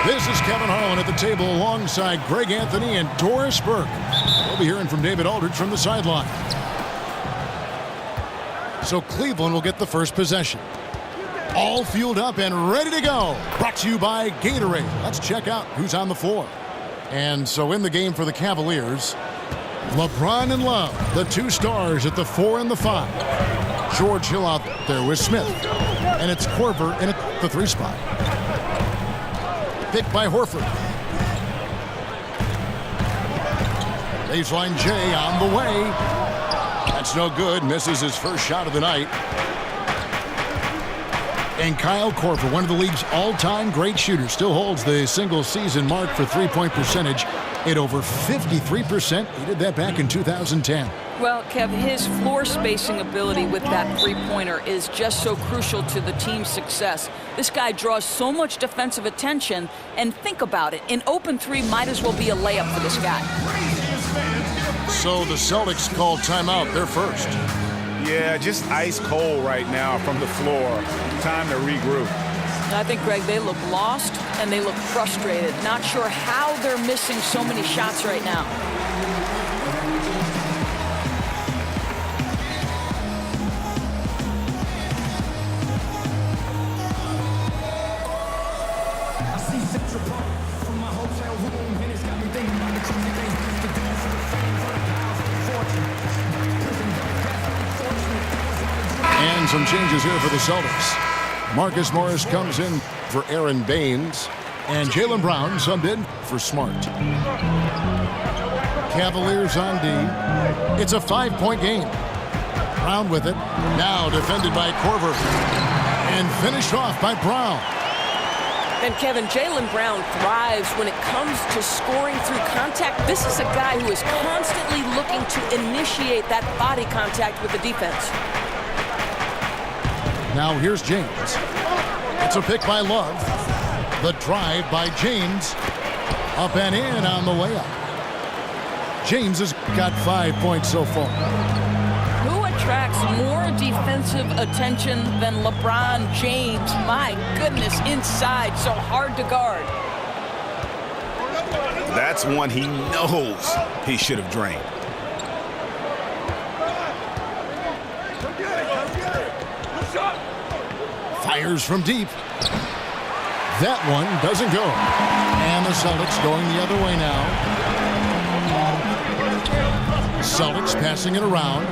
This is Kevin Harlan at the table alongside Greg Anthony and Doris Burke. We'll be hearing from David Aldridge from the sideline. So Cleveland will get the first possession. All fueled up and ready to go. Brought to you by Gatorade. Let's check out who's on the floor. And so in the game for the Cavaliers, LeBron and Love, the two stars at the 4 and the 5. George Hill out there with Smith. And it's Korver in at the 3 spot. Picked by Horford. Baseline J on the way. That's no good. Misses his first shot of the night. And Kyle Korver, one of the league's all-time great shooters, still holds the single-season mark for three-point percentage at over 53%. He did that back in 2010. Well, Kev, his floor spacing ability with that three-pointer is just so crucial to the team's success. This guy draws so much defensive attention, and think about it. An open three might as well be a layup for this guy. So the Celtics called timeout. They're first. Yeah, just ice cold right now from the floor. Time to regroup. I think, Greg, they look lost and they look frustrated. Not sure how they're missing so many shots right now. And some changes here for the Celtics. Marcus Morris comes in for Aaron Baines. And Jaylen Brown subbed in for Smart. Cavaliers on D. It's a 5-point game. Brown with it. Now defended by Korver. And finished off by Brown. And Kevin, Jaylen Brown thrives when it comes to scoring through contact. This is a guy who is constantly looking to initiate that body contact with the defense. Now here's James. It's a pick by Love. The drive by James. Up and in on the layup. James has got 5 points so far. Who attracts more defensive attention than LeBron James? My goodness, inside, so hard to guard. That's one he knows he should have drained. Fires from deep. That one doesn't go. And the Celtics going the other way now. Celtics passing it around.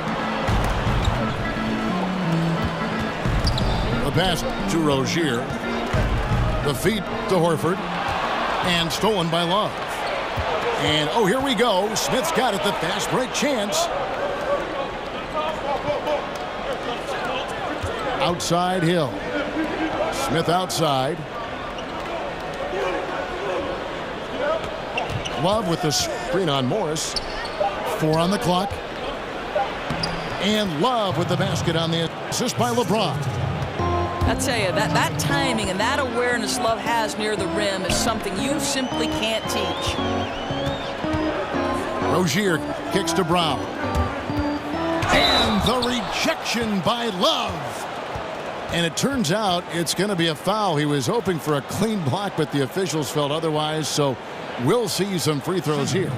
The pass to Rozier. The feed to Horford. And stolen by Love. And oh, here we go. Smith's got it. The fast break chance. Outside Hill. Smith outside. Love with the screen on Morris. 4 on the clock. And Love with the basket on the assist by LeBron. I tell you, that timing and that awareness Love has near the rim is something you simply can't teach. Rozier kicks to Brown. And the rejection by Love. And it turns out it's going to be a foul. He was hoping for a clean block, but the officials felt otherwise. So we'll see some free throws here.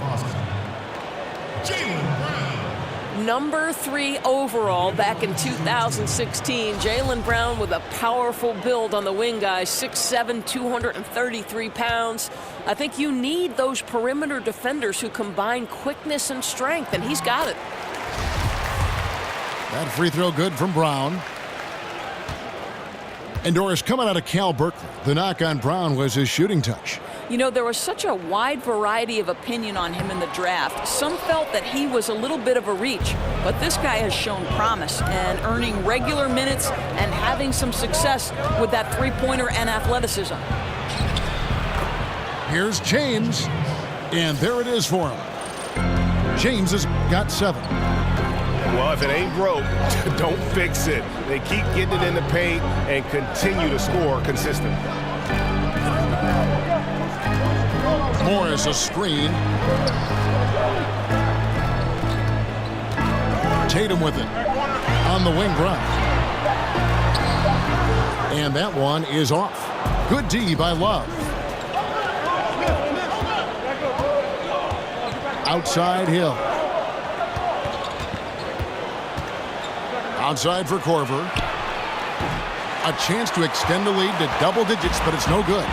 Number 3 overall back in 2016. Jaylen Brown with a powerful build on the wing, guys. 6'7", 233 pounds. I think you need those perimeter defenders who combine quickness and strength, and he's got it. That free throw good from Brown. And Doris, coming out of Cal Berkeley, the knock on Brown was his shooting touch. You know, there was such a wide variety of opinion on him in the draft. Some felt that he was a little bit of a reach, but this guy has shown promise and earning regular minutes and having some success with that three-pointer and athleticism. Here's James, and there it is for him. James has got 7. Well, if it ain't broke, don't fix it. They keep getting it in the paint and continue to score consistently. Morris a screen. Tatum with it on the wing drive. And that one is off. Good D by Love. Outside Hill. Outside for Korver. A chance to extend the lead to double digits, but it's no good.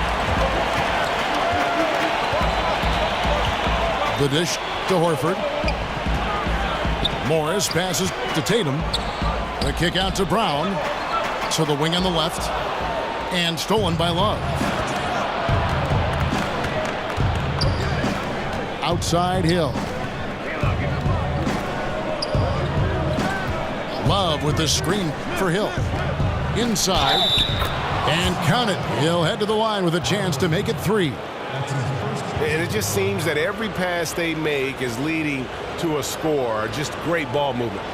The dish to Horford. Morris passes to Tatum. The kick out to Brown. To the wing on the left. And stolen by Love. Outside Hill. Love with the screen for Hill. Inside. And count it. He'll head to the line with a chance to make it 3. And it just seems that every pass they make is leading to a score. Just great ball movement.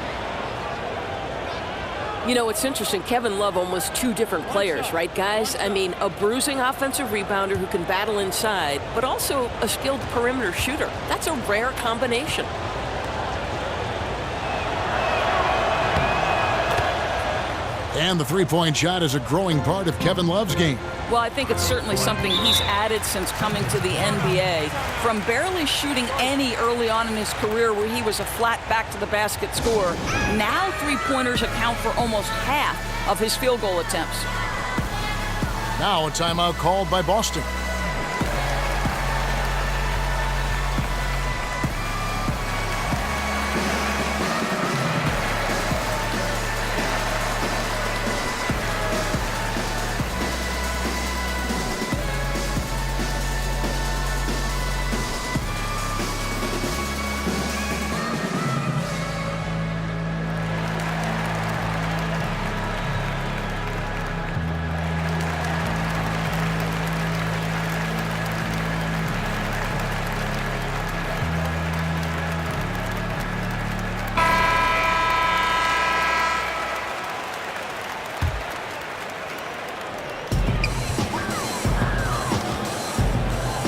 You know, it's interesting. Kevin Love almost 2 different players, right, guys? I mean, a bruising offensive rebounder who can battle inside, but also a skilled perimeter shooter. That's a rare combination. And the three-point shot is a growing part of Kevin Love's game. Well, I think it's certainly something he's added since coming to the NBA. From barely shooting any early on in his career where he was a flat back-to-the-basket scorer, now three-pointers account for almost half of his field goal attempts. Now a timeout called by Boston.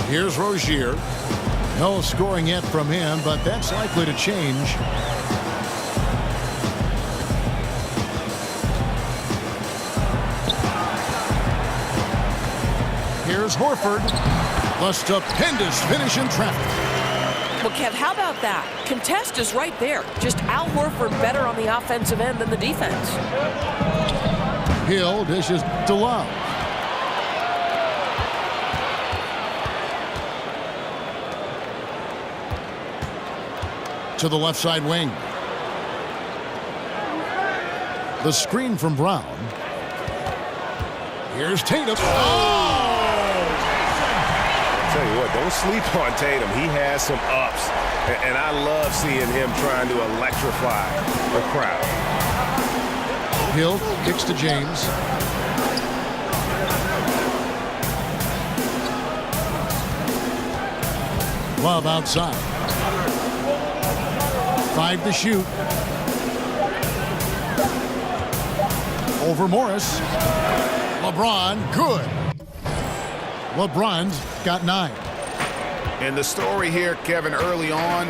Here's Rozier. No scoring yet from him, but that's likely to change. Here's Horford. The stupendous finish in traffic. Well, Kev, how about that? Contest is right there. Just Al Horford better on the offensive end than the defense. Hill dishes to Love. To the left side wing. The screen from Brown. Here's Tatum. Tell you what, don't sleep on Tatum. He has some ups, and I love seeing him trying to electrify the crowd. Hill kicks to James. Love outside. 5 to shoot. Over Morris. LeBron, good. LeBron's got 9. And the story here, Kevin, early on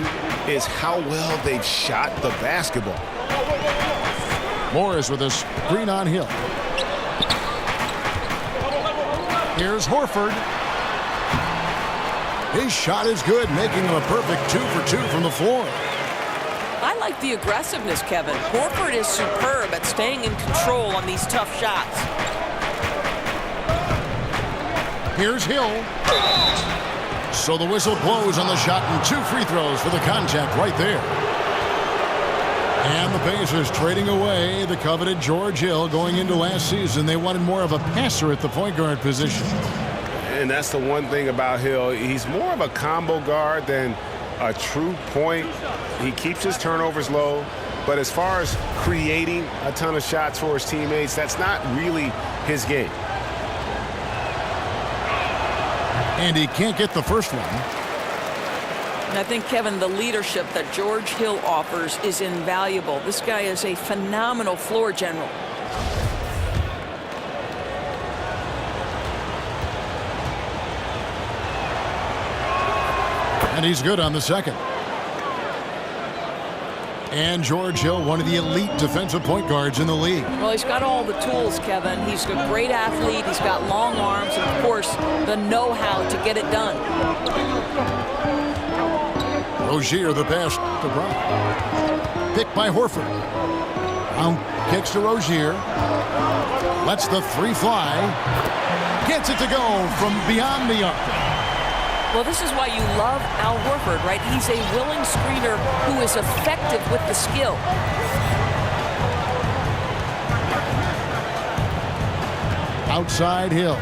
is how well they've shot the basketball. Morris with a screen on Hill. Here's Horford. His shot is good, making him a perfect 2 for 2 from the floor. I like the aggressiveness, Kevin. Horford is superb at staying in control on these tough shots. Here's Hill. So the whistle blows on the shot and 2 free throws for the contact right there. And the Pacers trading away the coveted George Hill. Going into last season, they wanted more of a passer at the point guard position. And that's the one thing about Hill. He's more of a combo guard than a true point. He keeps his turnovers low, but as far as creating a ton of shots for his teammates, that's not really his game. And he can't get the first one. And I think, Kevin, the leadership that George Hill offers is invaluable. This guy is a phenomenal floor general. And he's good on the second. And George Hill, one of the elite defensive point guards in the league. Well, he's got all the tools, Kevin. He's a great athlete. He's got long arms and, of course, the know-how to get it done. Rozier the pass to Brown. Picked by Horford. Brown kicks to Rozier. Lets the three fly. Gets it to go from beyond the arc. Well, this is why you love Al Horford, right? He's a willing screener who is effective with the skill. Outside Hill.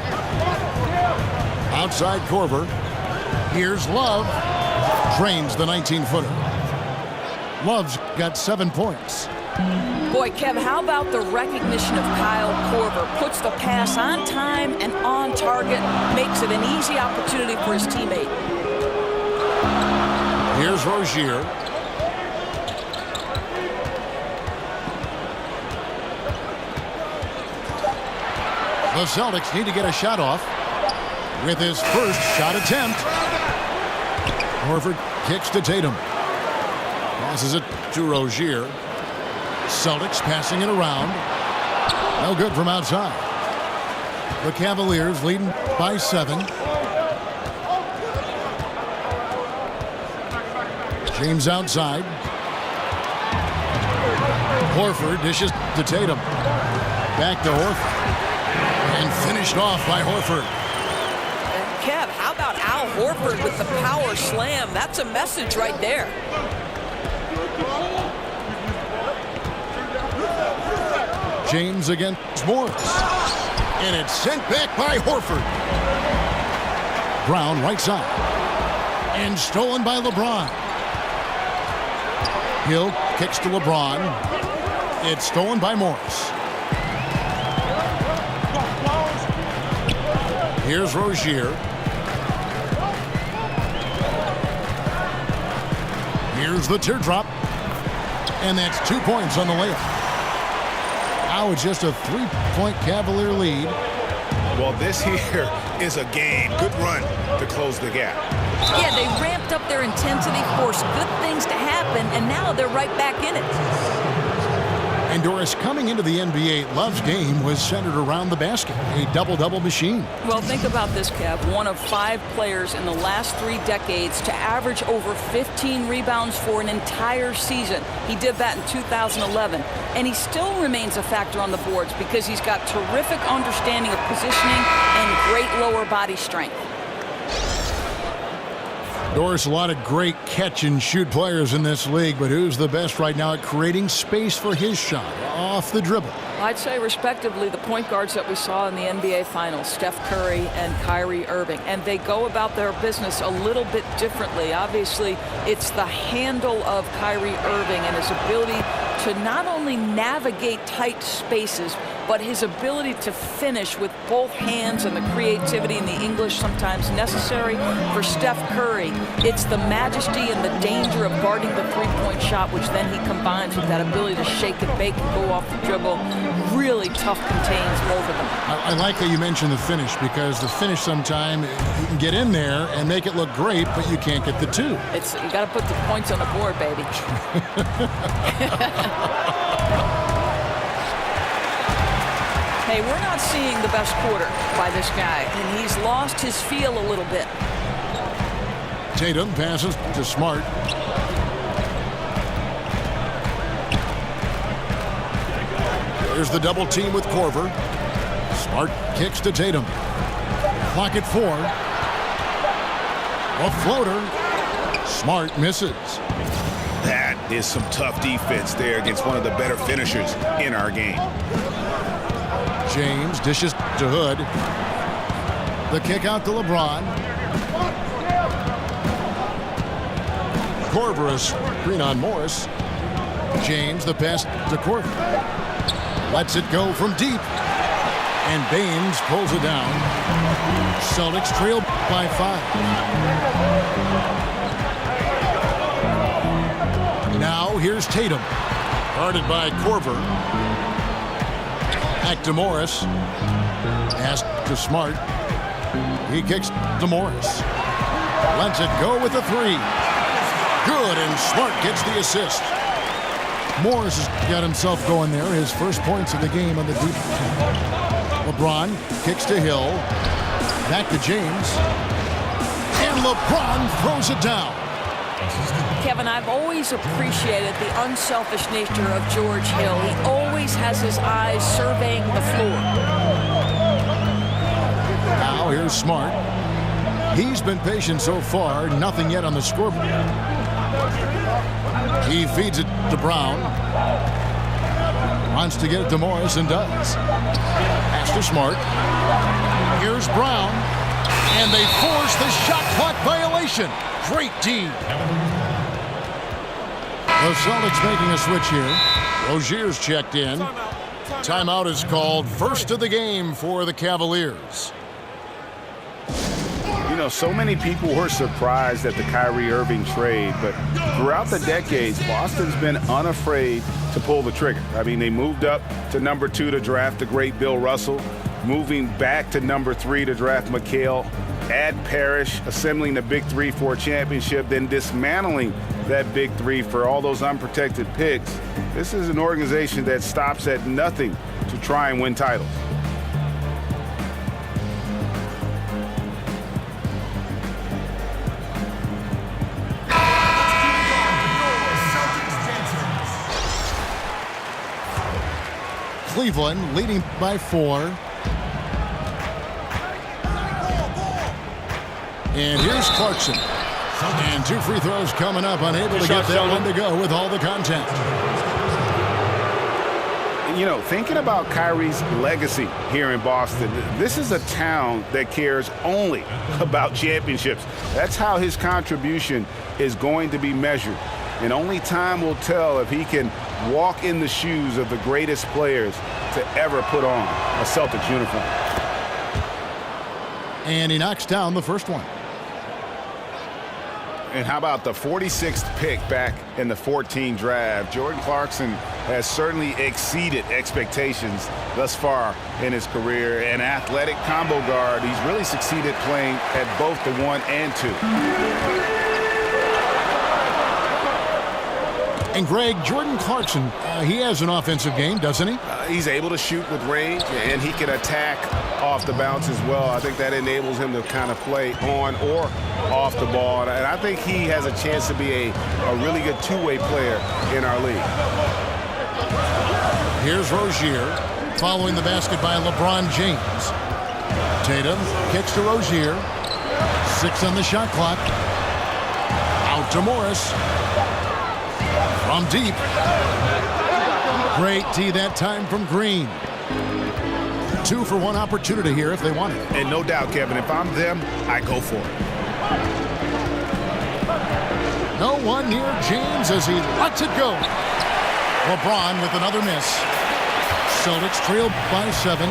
Outside Korver. Here's Love. Drains the 19-footer. Love's got 7 points. Boy, Kev, how about the recognition of Kyle Korver? Puts the pass on time and on target, makes it an easy opportunity for his teammate. Here's Rozier. The Celtics need to get a shot off with his first shot attempt. Horford kicks to Tatum. Passes it to Rozier. Celtics passing it around. No good from outside. The Cavaliers leading by 7. James outside. Horford dishes to Tatum. Back to Horford. And finished off by Horford. And Kev, how about Al Horford with the power slam? That's a message right there. James against Morris. And it's sent back by Horford. Brown right side. And stolen by LeBron. Hill kicks to LeBron. It's stolen by Morris. Here's Rozier. Here's the teardrop. And that's 2 points on the layup. Now it's just a 3-point Cavalier lead. Well, this here is a game. Good run to close the gap. Yeah, they ramped up their intensity, forced good things to happen, and now they're right back in it. And Doris, coming into the NBA, Love's game was centered around the basket, a double-double machine. Well, think about this, Kev. One of 5 players in the last 3 decades to average over 15 rebounds for an entire season. He did that in 2011. And he still remains a factor on the boards because he's got terrific understanding of positioning and great lower body strength. Doris, a lot of great catch-and-shoot players in this league, but who's the best right now at creating space for his shot off the dribble? I'd say, respectively, the point guards that we saw in the NBA Finals, Steph Curry and Kyrie Irving. And they go about their business a little bit differently. Obviously, it's the handle of Kyrie Irving and his ability to not only navigate tight spaces, but his ability to finish with both hands and the creativity and the English sometimes necessary for Steph Curry. It's the majesty and the danger of guarding the three-point shot, which then he combines with that ability to shake and bake and go off the dribble. Really tough contains over them. I like that you mentioned the finish, because the finish sometime you can get in there and make it look great, but you can't get the 2. You got to put the points on the board, baby. Hey, we're not seeing the best quarter by this guy, and he's lost his feel a little bit. Tatum passes to Smart. Here's the double team with Korver. Smart kicks to Tatum. Clock at 4. A floater. Smart misses. That is some tough defense there against one of the better finishers in our game. James dishes to Hood. The kick out to LeBron. Korver a screen on Morris. James the pass to Korver. Lets it go from deep. And Baines pulls it down. Celtics trail by 5. Now here's Tatum. Guarded by Korver. Back to Morris. Pass to Smart. He kicks to Morris. Lets it go with a 3. Good, and Smart gets the assist. Morris has got himself going there. His first points of the game on the deep. LeBron kicks to Hill. Back to James. And LeBron throws it down. Kevin, I've always appreciated the unselfish nature of George Hill. He always has his eyes surveying the floor. Now here's Smart. He's been patient so far, nothing yet on the scoreboard. He feeds it to Brown. Wants to get it to Morris and does. Pass to Smart. Here's Brown. And they force the shot clock violation. Great D. The Celtics making a switch here. Rozier's checked in. Timeout is called. First of the game for the Cavaliers. You know, so many people were surprised at the Kyrie Irving trade, but throughout the decades, Boston's been unafraid to pull the trigger. I mean, they moved up to number 2 to draft the great Bill Russell, moving back to number 3 to draft McHale, add Parrish, assembling the big 3 for a championship, then dismantling that big 3 for all those unprotected picks. This is an organization that stops at nothing to try and win titles. Cleveland leading by 4. And here's Clarkson. And 2 free throws coming up, unable to get that one to go with all the contact. You know, thinking about Kyrie's legacy here in Boston, this is a town that cares only about championships. That's how his contribution is going to be measured. And only time will tell if he can walk in the shoes of the greatest players to ever put on a Celtics uniform. And he knocks down the first one. And how about the 46th pick back in the 14 draft? Jordan Clarkson has certainly exceeded expectations thus far in his career. An athletic combo guard, he's really succeeded playing at both the 1 and 2. And Greg, Jordan Clarkson, he has an offensive game, doesn't he? He's able to shoot with range, and he can attack off the bounce as well. I think that enables him to kind of play on or off the ball. And I think he has a chance to be a really good two-way player in our league. Here's Rozier following the basket by LeBron James. Tatum kicks to Rozier. 6 on the shot clock. Out to Morris. From deep. Great D that time from Green. 2 for 1 opportunity here if they want it. And no doubt, Kevin, if I'm them, I go for it. No one near James as he lets it go. LeBron with another miss. Celtics trailed by 7.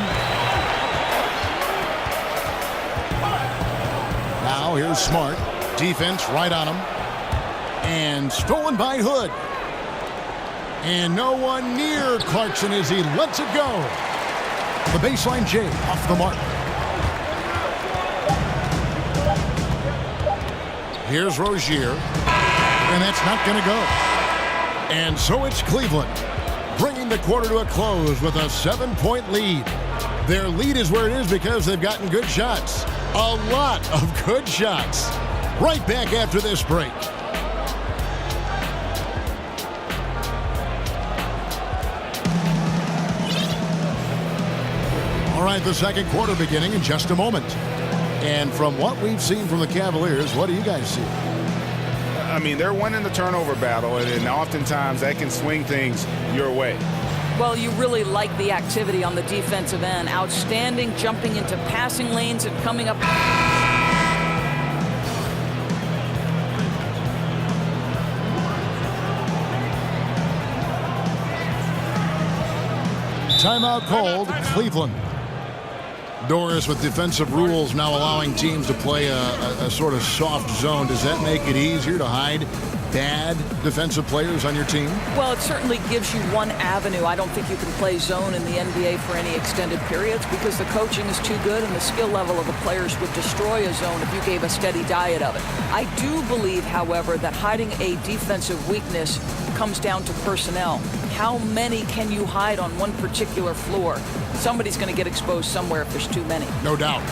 Now here's Smart. Defense right on him. And stolen by Hood. And no one near Clarkson as he lets it go. The baseline J off the mark. Here's Rozier. And that's not going to go. And so it's Cleveland, bringing the quarter to a close with a 7-point lead. Their lead is where it is because they've gotten good shots. A lot of good shots. Right back after this break. All right, the second quarter beginning in just a moment. And from what we've seen from the Cavaliers, what do you guys see? I mean, they're winning the turnover battle, and oftentimes that can swing things your way. Well, you really like the activity on the defensive end. Outstanding, jumping into passing lanes and coming up. Timeout called, Cleveland. Doris, with defensive rules now allowing teams to play a sort of soft zone, does that make it easier to hide bad defensive players on your team? Well, it certainly gives you one avenue. I don't think you can play zone in the NBA for any extended periods because the coaching is too good and the skill level of the players would destroy a zone if you gave a steady diet of it. I do believe, however, that hiding a defensive weakness comes down to personnel. How many can you hide on one particular floor? Somebody's going to get exposed somewhere if there's too many. No doubt.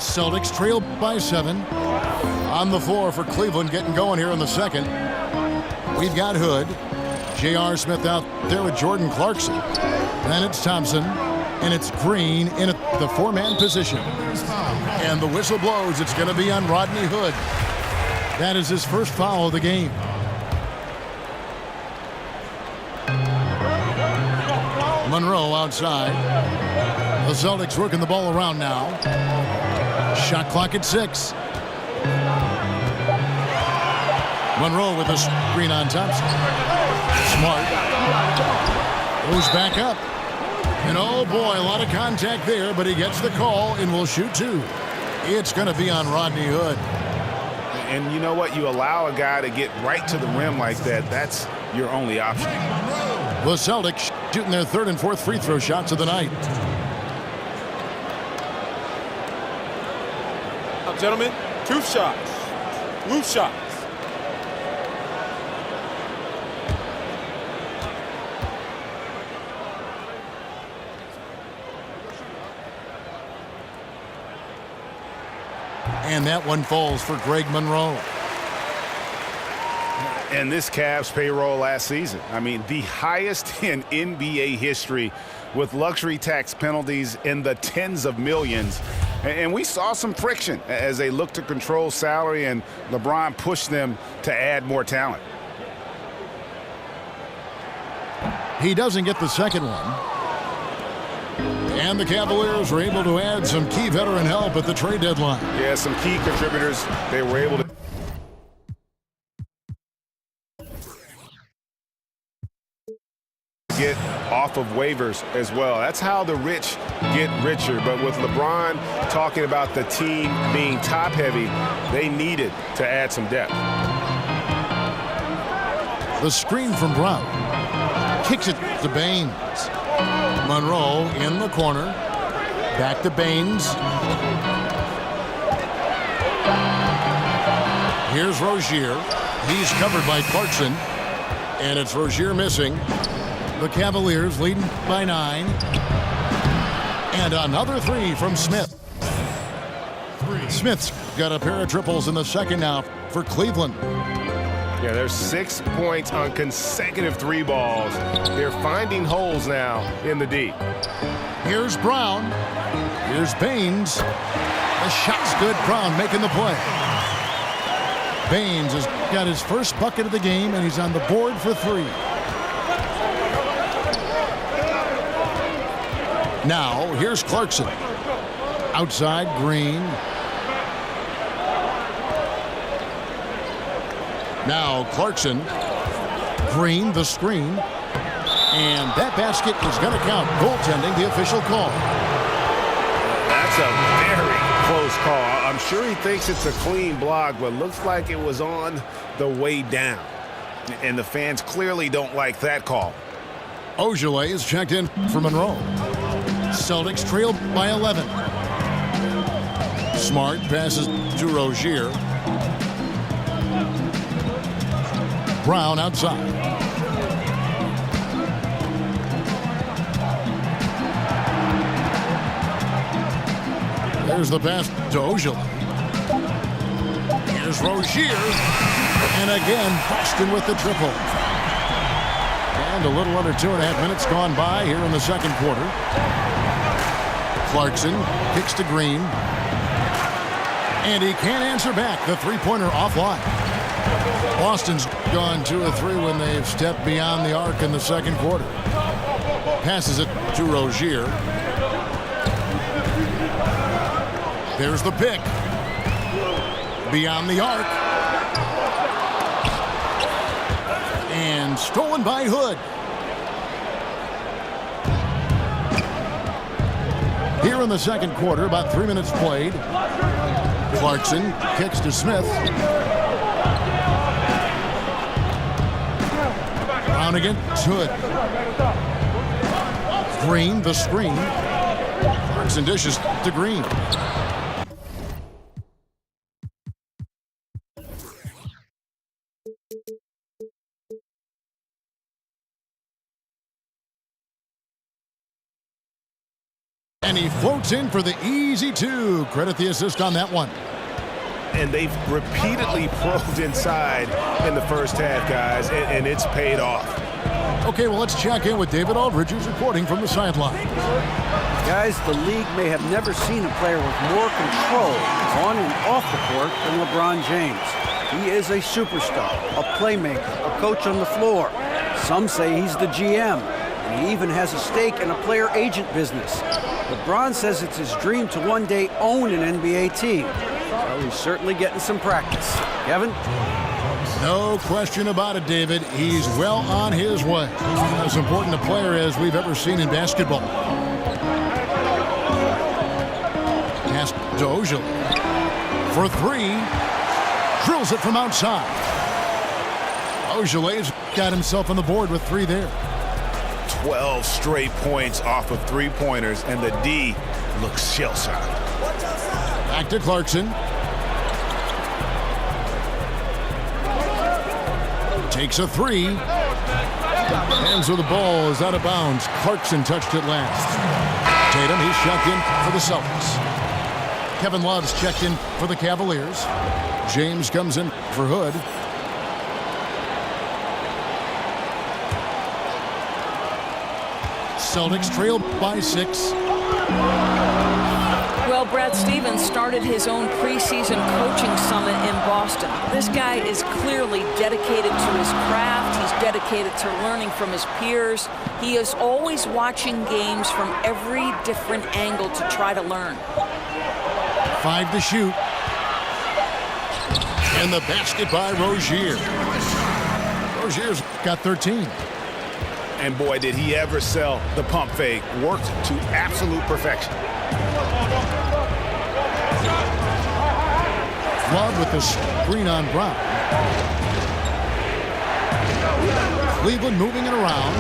Celtics trail by 7. On the floor for Cleveland, getting going here in the second. We've got Hood. J.R. Smith out there with Jordan Clarkson. Then it's Thompson. And it's Green in at the 4-man position. And the whistle blows. It's going to be on Rodney Hood. That is his first foul of the game. Monroe outside. The Celtics working the ball around now. Shot clock at 6. Monroe with a screen on Thompson. Smart. Goes back up. And oh boy, a lot of contact there, but he gets the call and will shoot 2. It's going to be on Rodney Hood. And you know what? You allow a guy to get right to the rim like that. That's your only option. The Celtics shooting their 3rd and 4th free throw shots of the night. Now, gentlemen, 2 shots. Loose shots. And that one falls for Greg Monroe. And this Cavs payroll last season, I mean, the highest in NBA history, with luxury tax penalties in the tens of millions. And we saw some friction as they looked to control salary, and LeBron pushed them to add more talent. He doesn't get the second one. And the Cavaliers were able to add some key veteran help at the trade deadline. Yeah, some key contributors. They were able to get off of waivers as well. That's how the rich get richer. But with LeBron talking about the team being top heavy, they needed to add some depth. The screen from Brown. Kicks it to Baines. Monroe in the corner. Back to Baines. Here's Rozier. He's covered by Clarkson. And it's Rozier missing. The Cavaliers leading by 9. And another 3 from Smith. Smith's got a pair of triples in the second now for Cleveland. Yeah, there's 6 points on consecutive 3 balls. They're finding holes now in the D. Here's Brown. Here's Baines. The shot's good. Brown making the play. Baines has got his first bucket of the game, and he's on the board for 3. Now, here's Clarkson. Outside, Green. Now, Clarkson. Green, the screen. And that basket is going to count. Goaltending, the official call. That's a very close call. I'm sure he thinks it's a clean block, but looks like it was on the way down. And the fans clearly don't like that call. Ogilvy is checked in for Monroe. Celtics trail by 11. Smart passes to Rozier. Brown outside. There's the pass to Ogilvy. Here's Rozier. And again, Boston with the triple. And a little under 2.5 minutes gone by here in the second quarter. Clarkson kicks to Green. And he can't answer back. The three-pointer offline. Boston's gone 2 of 3 when they've stepped beyond the arc in the second quarter. Passes it to Rozier. There's the pick. Beyond the arc. And stolen by Hood. Here in the second quarter, about 3 minutes played. Clarkson kicks to Smith. Brown against Hood. Green, the screen. Clarkson dishes to Green. And he floats in for the easy two. Credit the assist on that one. And they've repeatedly probed inside in the first half, guys, and it's paid off. Okay, well, let's check in with David Aldridge, who's reporting from the sideline. Guys, the league may have never seen a player with more control on and off the court than LeBron James. He is a superstar, a playmaker, a coach on the floor. Some say he's the GM, and he even has a stake in a player-agent business. LeBron says it's his dream to one day own an NBA team. Well, he's certainly getting some practice. Kevin? No question about it, David. He's well on his way. As important a player as we've ever seen in basketball. Pass to Ojale. For three. Drills it from outside. Ojale's got himself on the board with three there. 12 straight points off of three-pointers, and the D looks shell-shocked. Back to Clarkson. Takes a three. Hands with the ball is out of bounds. Clarkson touched it last. Tatum, he's checked in for the Celtics. Kevin Love's checked in for the Cavaliers. James comes in for Hood. Celtics trail by 6. Well, Brad Stevens started his own preseason coaching summit in Boston. This guy is clearly dedicated to his craft. He's dedicated to learning from his peers. He is always watching games from every different angle to try to learn. 5 to shoot. And the basket by Rozier. Rozier's got 13. And boy, did he ever sell the pump fake. Worked to absolute perfection. Love with the screen on Brown. Cleveland moving it around.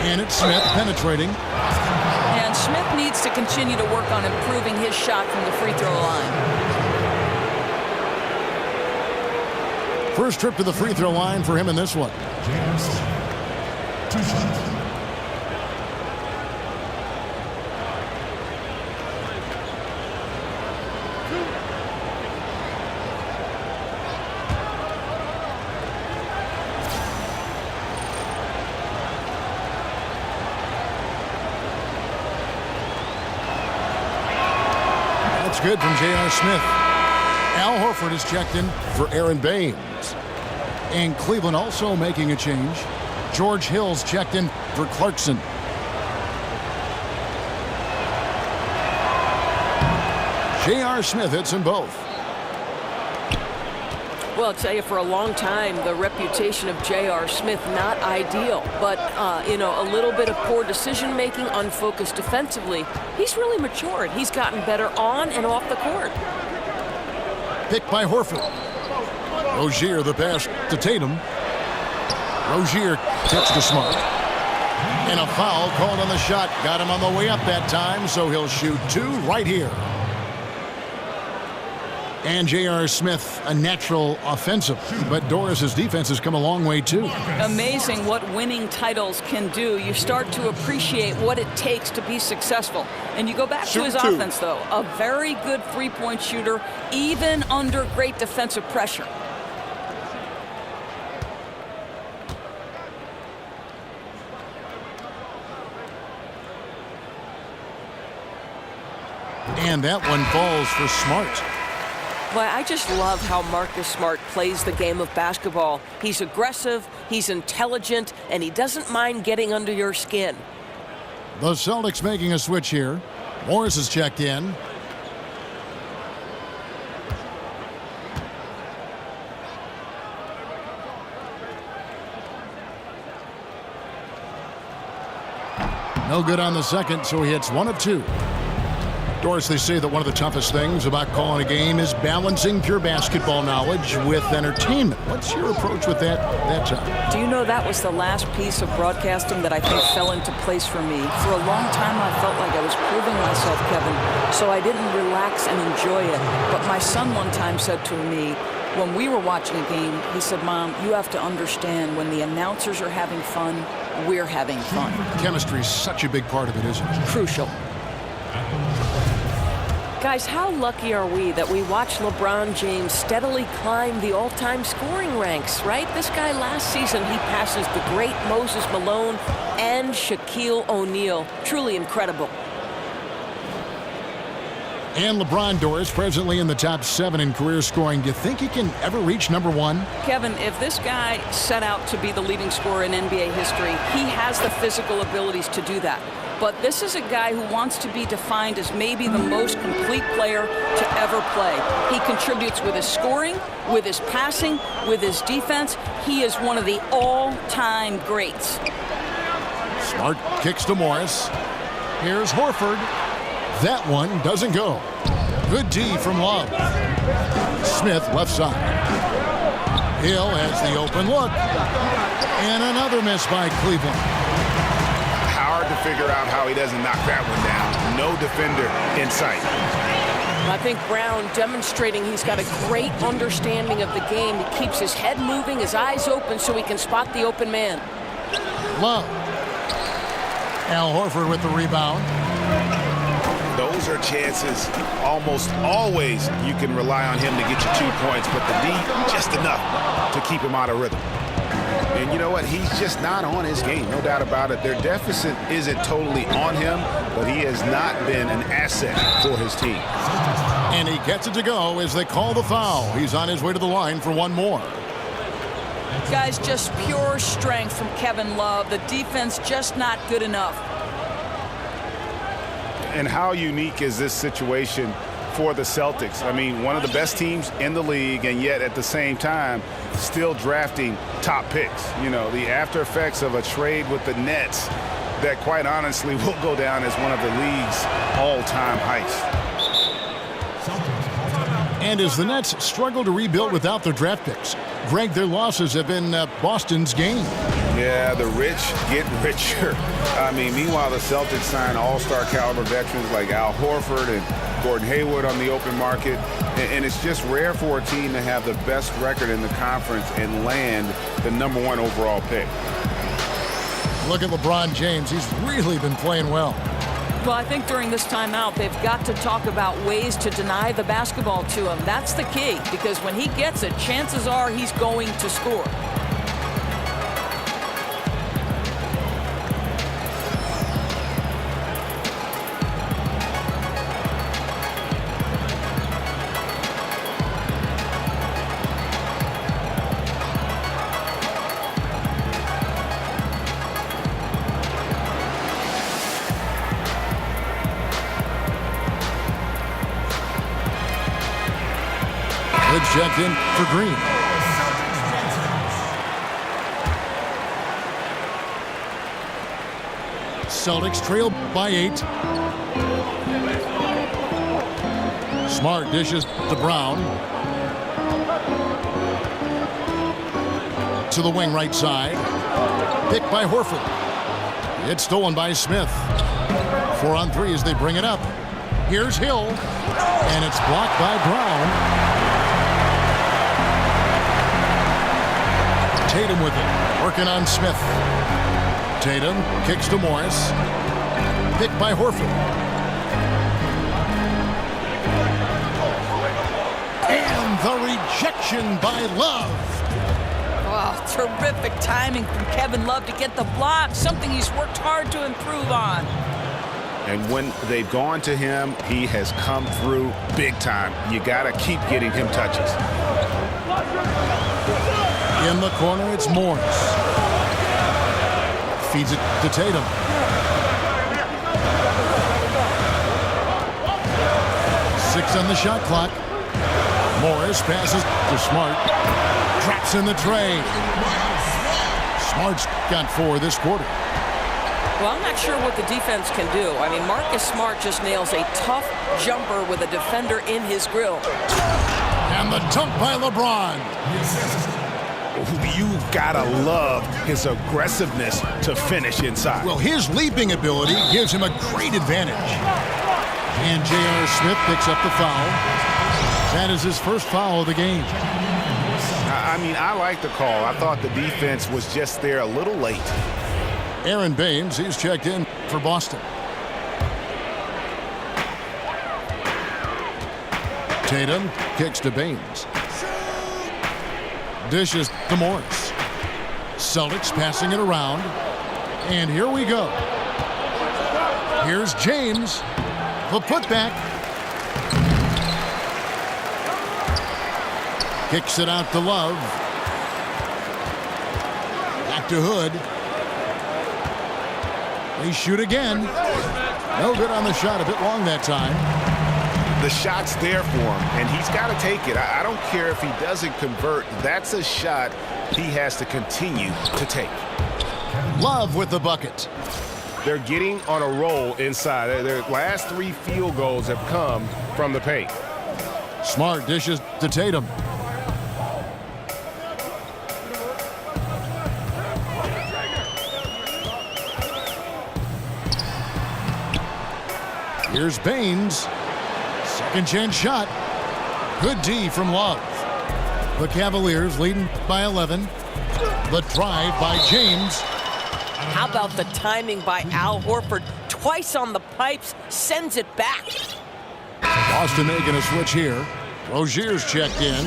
And it's Smith penetrating. And Smith needs to continue to work on improving his shot from the free throw line. First trip to the free throw line for him in this one. That's good from J.R. Smith. Al Horford is checked in for Aaron Baines. And Cleveland also making a change. George Hill's checked in for Clarkson. J.R. Smith hits them both. Well, I'll tell you, for a long time, the reputation of J.R. Smith, not ideal. But, a little bit of poor decision-making, unfocused defensively. He's really matured. He's gotten better on and off the court. Picked by Horford. Rozier the pass to Tatum. Rozier tips to Smart. And a foul called on the shot. Got him on the way up that time, so he'll shoot 2 right here. And J.R. Smith, a natural offensive. But Doris's defense has come a long way, too. Amazing what winning titles can do. You start to appreciate what it takes to be successful. And you go back to his offense, though. A very good three-point shooter, even under great defensive pressure. And that one falls for Smart. Well, I just love how Marcus Smart plays the game of basketball. He's aggressive, he's intelligent, and he doesn't mind getting under your skin. The Celtics making a switch here. Morris is checked in. No good on the second, so he hits 1 of 2. Doris, they say that one of the toughest things about calling a game is balancing pure basketball knowledge with entertainment. What's your approach with that time? Do you know that was the last piece of broadcasting that I think fell into place for me? For a long time, I felt like I was proving myself, Kevin, so I didn't relax and enjoy it. But my son one time said to me, when we were watching a game, he said, Mom, you have to understand when the announcers are having fun, we're having fun. Chemistry is such a big part of it, isn't it? Crucial. Guys, how lucky are we that we watch LeBron James steadily climb the all-time scoring ranks, right? This guy last season, he passes the great Moses Malone and Shaquille O'Neal. Truly incredible. And LeBron Doris presently in the top 7 in career scoring. Do you think he can ever reach number 1? Kevin, if this guy set out to be the leading scorer in NBA history, he has the physical abilities to do that. But this is a guy who wants to be defined as maybe the most complete player to ever play. He contributes with his scoring, with his passing, with his defense. He is one of the all-time greats. Smart kicks to Morris. Here's Horford. That one doesn't go. Good D from Love. Smith left side. Hill has the open look. And another miss by Cleveland. Hard to figure out how he doesn't knock that one down. No defender in sight. I think Brown demonstrating he's got a great understanding of the game. He keeps his head moving, his eyes open so he can spot the open man. Love. Al Horford with the rebound. Those are chances almost always you can rely on him to get you 2 points, but the D, just enough to keep him out of rhythm. And you know what? He's just not on his game, no doubt about it. Their deficit isn't totally on him, but he has not been an asset for his team. And he gets it to go as they call the foul. He's on his way to the line for one more. Guys, just pure strength from Kevin Love. The defense just not good enough. And how unique is this situation for the Celtics? I mean, one of the best teams in the league, and yet at the same time, still drafting top picks. You know, the after effects of a trade with the Nets that quite honestly will go down as one of the league's all-time heights. And as the Nets struggle to rebuild without their draft picks, Greg, their losses have been Boston's gain. Yeah, the rich get richer. I mean, meanwhile, the Celtics sign all-star caliber veterans like Al Horford and Gordon Hayward on the open market. And it's just rare for a team to have the best record in the conference and land the #1 overall pick. Look at LeBron James. He's really been playing well. Well, I think during this timeout, they've got to talk about ways to deny the basketball to him. That's the key, because when he gets it, chances are he's going to score. Checked in for Green. Celtics trail by 8. Smart dishes to Brown. To the wing right side. Picked by Horford. It's stolen by Smith. 4 on 3 as they bring it up. Here's Hill. And it's blocked by Brown. Tatum with it, working on Smith. Tatum kicks to Morris. Picked by Horford. And the rejection by Love. Wow, terrific timing from Kevin Love to get the block, something he's worked hard to improve on. And when they've gone to him, he has come through big time. You got to keep getting him touches. In the corner, it's Morris. Feeds it to Tatum. Six on the shot clock. Morris passes to Smart. Drops in the tray. Smart's got 4 this quarter. Well, I'm not sure what the defense can do. I mean, Marcus Smart just nails a tough jumper with a defender in his grill. And the dunk by LeBron. You've got to love his aggressiveness to finish inside. Well, his leaping ability gives him a great advantage. And J.R. Smith picks up the foul. That is his first foul of the game. I mean, I like the call. I thought the defense was just there a little late. Aaron Baines, he's checked in for Boston. Tatum kicks to Baines. Dishes to Morris. Celtics passing it around. And here we go. Here's James. The putback. Kicks it out to Love. Back to Hood. They shoot again. No good on the shot. A bit long that time. The shot's there for him, and he's got to take it. I don't care if he doesn't convert. That's a shot he has to continue to take. Love with the bucket. They're getting on a roll inside. Their last 3 field goals have come from the paint. Smart dishes to Tatum. Here's Baines. Second chance shot. Good D from Love. The Cavaliers leading by 11. The drive by James. How about the timing by Al Horford? Twice on the pipes, sends it back. Boston making a switch here. Rozier's checked in.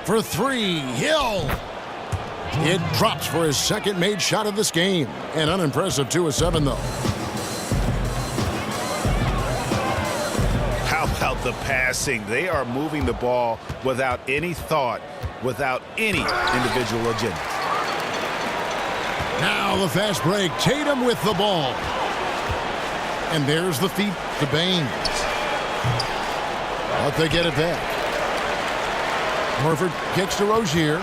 For 3, Hill. It drops for his second made shot of this game. An unimpressive 2 of 7, though. How about the passing? They are moving the ball without any thought, without any individual agenda. Now the fast break. Tatum with the ball. And there's the feed to Baines. But they get it back. Horford kicks to Rozier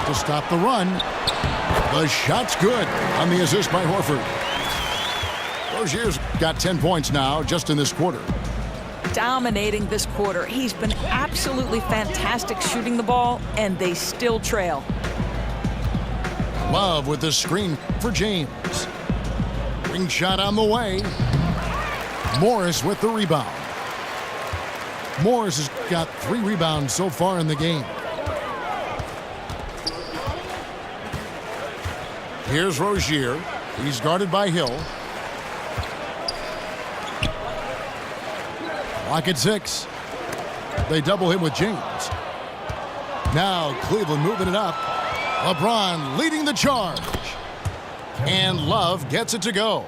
to stop the run. The shot's good on the assist by Horford. Rozier's got 10 points now just in this quarter. Dominating this quarter. He's been absolutely fantastic shooting the ball, and they still trail. Love with the screen for James. Ring shot on the way. Morris with the rebound. Morris has got 3 rebounds so far in the game. Here's Rozier. He's guarded by Hill. Clock at 6. They double him with James. Now Cleveland moving it up. LeBron leading the charge. And Love gets it to go.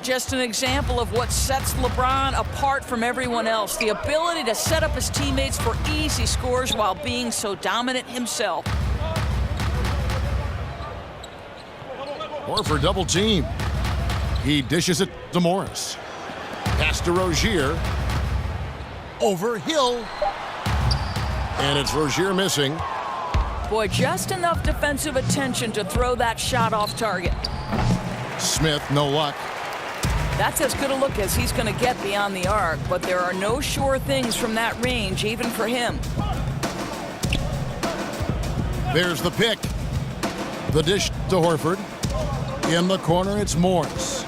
Just an example of what sets LeBron apart from everyone else. The ability to set up his teammates for easy scores while being so dominant himself. Horford double team. He dishes it to Morris. Pass to Rozier. Over Hill. And it's Rozier missing. Boy, just enough defensive attention to throw that shot off target. Smith, no luck. That's as good a look as he's going to get beyond the arc, but there are no sure things from that range, even for him. There's the pick. The dish to Horford. In the corner, it's Morris.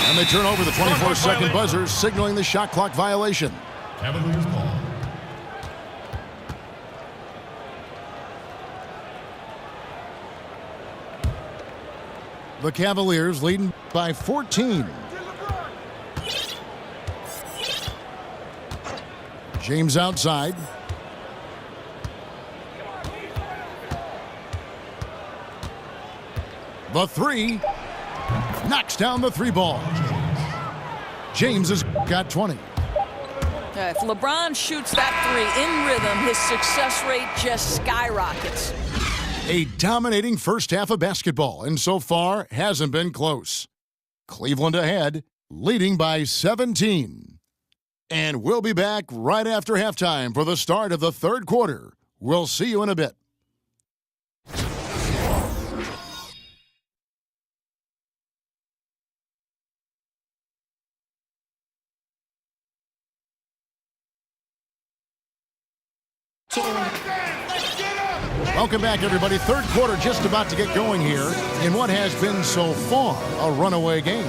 And they turn over the 24-second buzzer, signaling the shot clock violation. Cavaliers ball. The Cavaliers leading by 14. James outside. The 3. Knocks down the 3 ball. James has got 20. If LeBron shoots that 3 in rhythm, his success rate just skyrockets. A dominating first half of basketball, and so far hasn't been close. Cleveland ahead, leading by 17. And we'll be back right after halftime for the start of the third quarter. We'll see you in a bit. Welcome back, everybody. Third quarter just about to get going here in what has been so far a runaway game.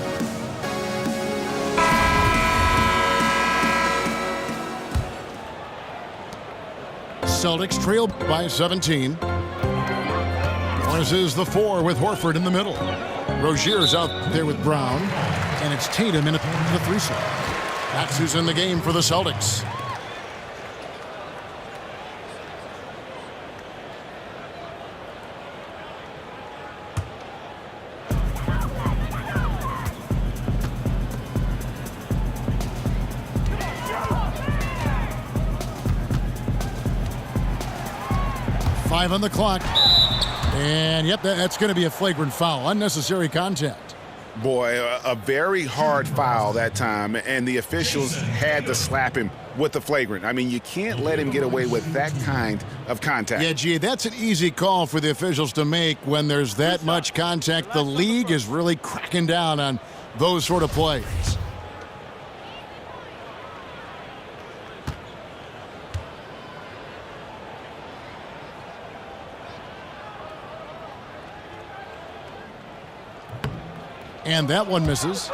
Celtics trail by 17. Morris is the 4 with Horford in the middle. Rozier's out there with Brown. And it's Tatum in the 3 slot. That's who's in the game for the Celtics. Five on the clock. And, yep, that's going to be a flagrant foul. Unnecessary contact. Boy, a very hard foul that time, and the officials had to slap him with the flagrant. I mean, you can't let him get away with that kind of contact. Yeah, gee, that's an easy call for the officials to make when there's that much contact. The league is really cracking down on those sort of plays. And that one misses.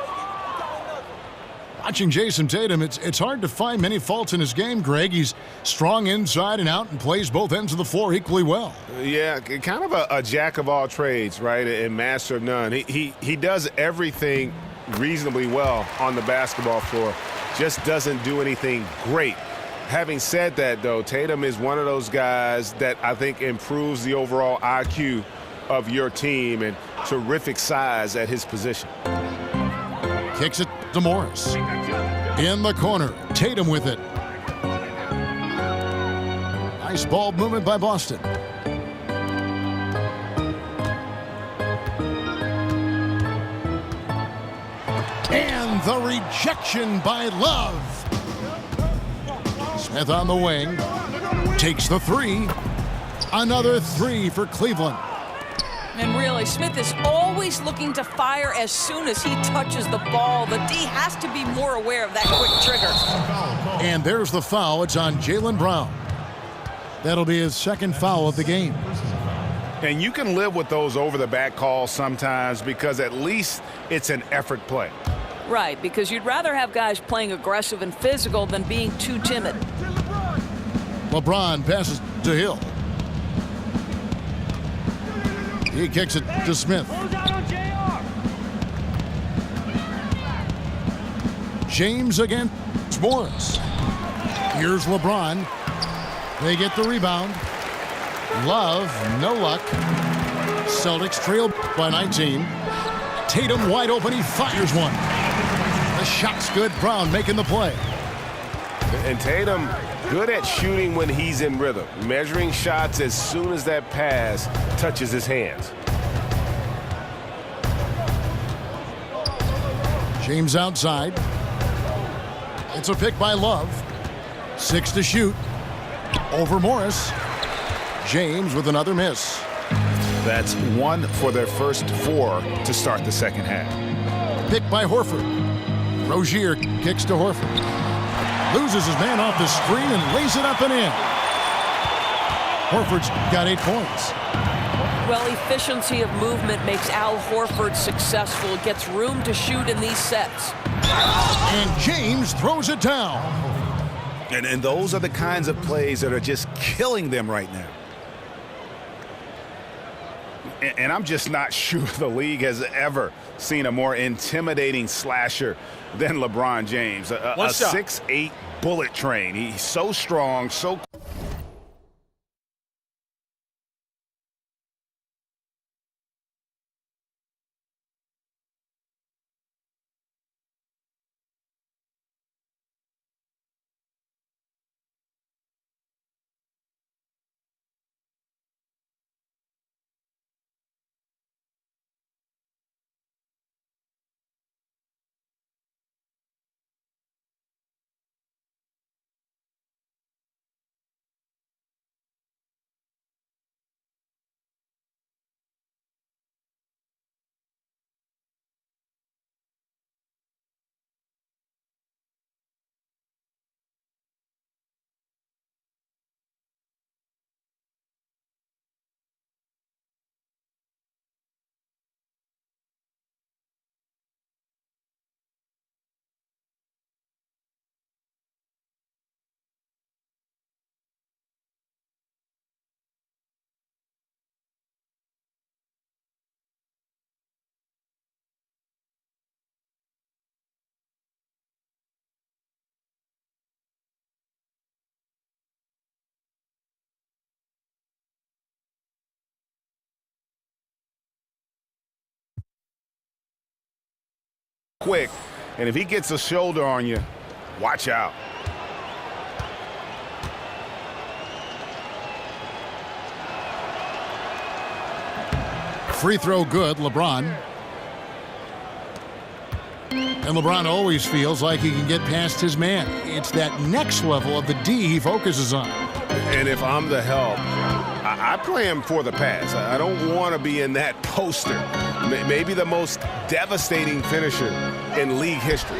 Watching Jason Tatum, it's hard to find many faults in his game, Greg. He's strong inside and out and plays both ends of the floor equally well. Yeah, kind of a jack of all trades, right, and master of none. He does everything reasonably well on the basketball floor, just doesn't do anything great. Having said that, though, Tatum is one of those guys that I think improves the overall IQ of your team, and terrific size at his position. Kicks it to Morris. In the corner, Tatum with it. Nice ball movement by Boston. And the rejection by Love. Smith on the wing. Takes the 3. Another 3 for Cleveland. And really, Smith is always looking to fire as soon as he touches the ball. The D has to be more aware of that quick trigger. And there's the foul. It's on Jaylen Brown. That'll be his second foul of the game. And you can live with those over-the-back calls sometimes because at least it's an effort play. Right, because you'd rather have guys playing aggressive and physical than being too timid. LeBron passes to Hill. He kicks it to Smith. James against Morris. Here's LeBron. They get the rebound. Love, no luck. Celtics trail by 19. Tatum wide open. He fires one. The shot's good. Brown making the play. And Tatum, good at shooting when he's in rhythm, measuring shots as soon as that pass touches his hands. James outside. It's a pick by Love. 6 to shoot. Over Morris. James with another miss. That's 1 for their first 4 to start the second half. Pick by Horford. Rozier kicks to Horford. Loses his man off the screen and lays it up and in. Horford's got 8 points. Well, efficiency of movement makes Al Horford successful. Gets room to shoot in these sets. And James throws it down. And those are the kinds of plays that are just killing them right now. And I'm just not sure the league has ever seen a more intimidating slasher than LeBron James. A 6'8" bullet train. He's so strong, so quick. And if he gets a shoulder on you, watch out. Free throw good, LeBron. And LeBron always feels like he can get past his man. It's that next level of the D he focuses on. And if I'm the help, I play him for the pass. I don't want to be in that poster. Maybe the most devastating finisher in league history.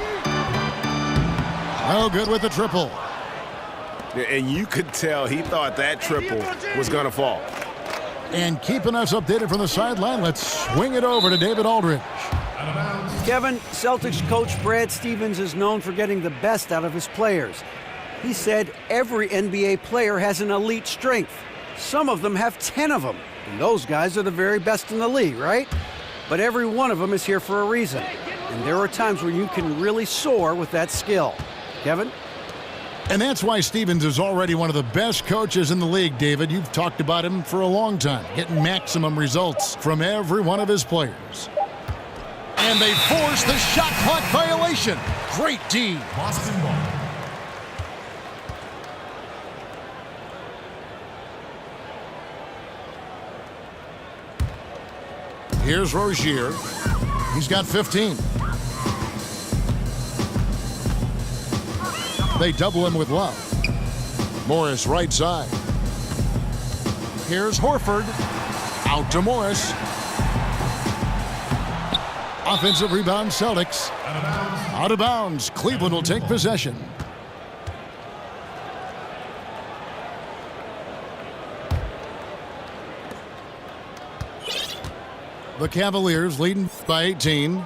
Oh, good with the triple. And you could tell he thought that triple was going to fall. And keeping us updated from the sideline, let's swing it over to David Aldridge. Kevin, Celtics coach Brad Stevens is known for getting the best out of his players. He said every NBA player has an elite strength. Some of them have 10 of them. And those guys are the very best in the league, right? But every one of them is here for a reason. And there are times where you can really soar with that skill. Kevin? And that's why Stevens is already one of the best coaches in the league, David. You've talked about him for a long time, getting maximum results from every one of his players. And they force the shot clock violation. Great D. Boston ball. Here's Rozier. He's got 15. They double him with Love. Morris right side. Here's Horford. Out to Morris. Offensive rebound, Celtics. Out of bounds. Cleveland will take possession. The Cavaliers leading by 18.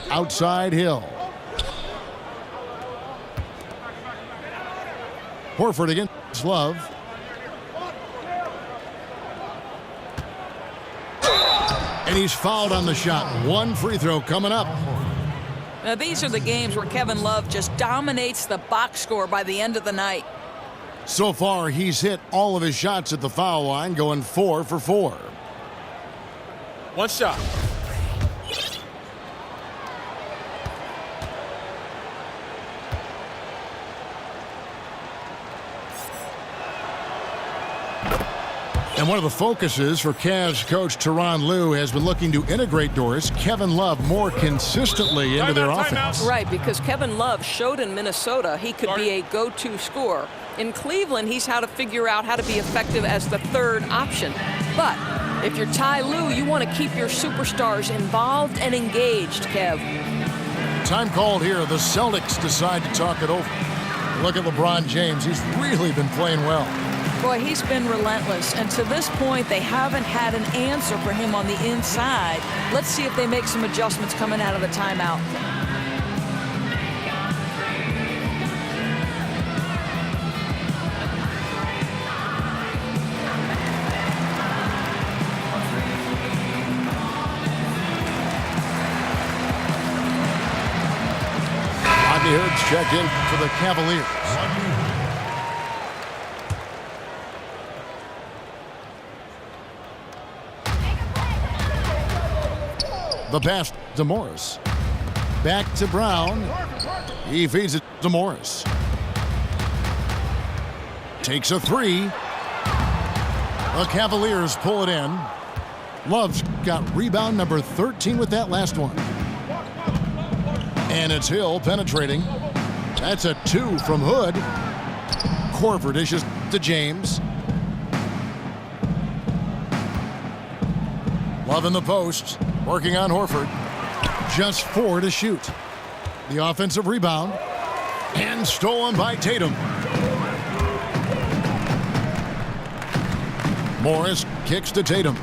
Outside Hill. Horford against Love. And he's fouled on the shot. One free throw coming up. Now, these are the games where Kevin Love just dominates the box score by the end of the night. So far, he's hit all of his shots at the foul line, going 4 for 4. One shot. And one of the focuses for Cavs coach Tyronn Lue has been looking to integrate Kevin Love more consistently into their offense. Right, because Kevin Love showed in Minnesota he could be a go-to scorer. In Cleveland, he's how to figure out how to be effective as the third option. But if you're Ty Lue, you want to keep your superstars involved and engaged, Kev. Time called here. The Celtics decide to talk it over. Look at LeBron James. He's really been playing well. Boy, he's been relentless, and to this point, they haven't had an answer for him on the inside. Let's see if they make some adjustments coming out of the timeout. Rodney Hood's checked in for the Cavaliers. The pass to Morris. Back to Brown. He feeds it to Morris. Takes a three. The Cavaliers pull it in. Love's got rebound number 13 with that last one. And it's Hill penetrating. That's a 2 from Hood. Korver dishes to James. Love in the post. Working on Horford. Just 4 to shoot. The offensive rebound. And stolen by Tatum. Morris kicks to Tatum.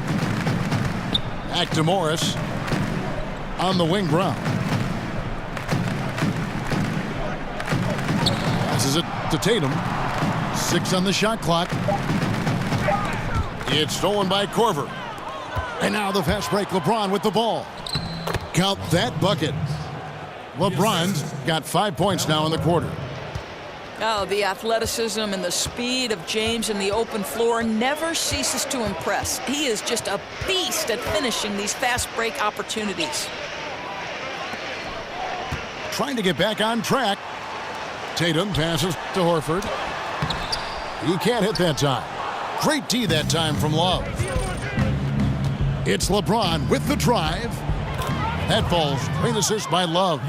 Back to Morris. On the wing, Brown. Passes it to Tatum. 6 on the shot clock. It's stolen by Korver. And now the fast break. LeBron with the ball. Count that bucket. LeBron's got 5 points now in the quarter. Oh, the athleticism and the speed of James in the open floor never ceases to impress. He is just a beast at finishing these fast break opportunities. trying to get back on track. Tatum passes to Horford. He can't hit that time. Great D that time from Love. It's LeBron with the drive. That falls. Great assist by Love.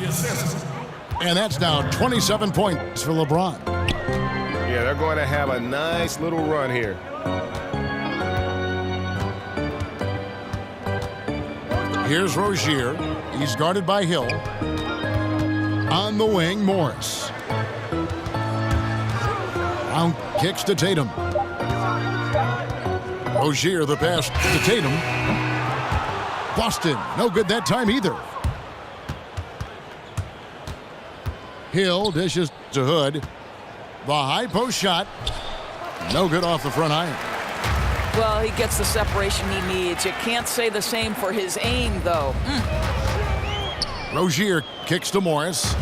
And that's now 27 points for LeBron. Yeah, they're going to have a nice little run here. Here's Rozier. He's guarded by Hill. On the wing, Morris. Brown kicks to Tatum. Rozier, the pass to Tatum. Boston, no good that time either. Hill dishes to Hood. The high post shot. No good off the front iron. Well, he gets the separation he needs. You can't say the same for his aim, though. Rozier kicks to Morris.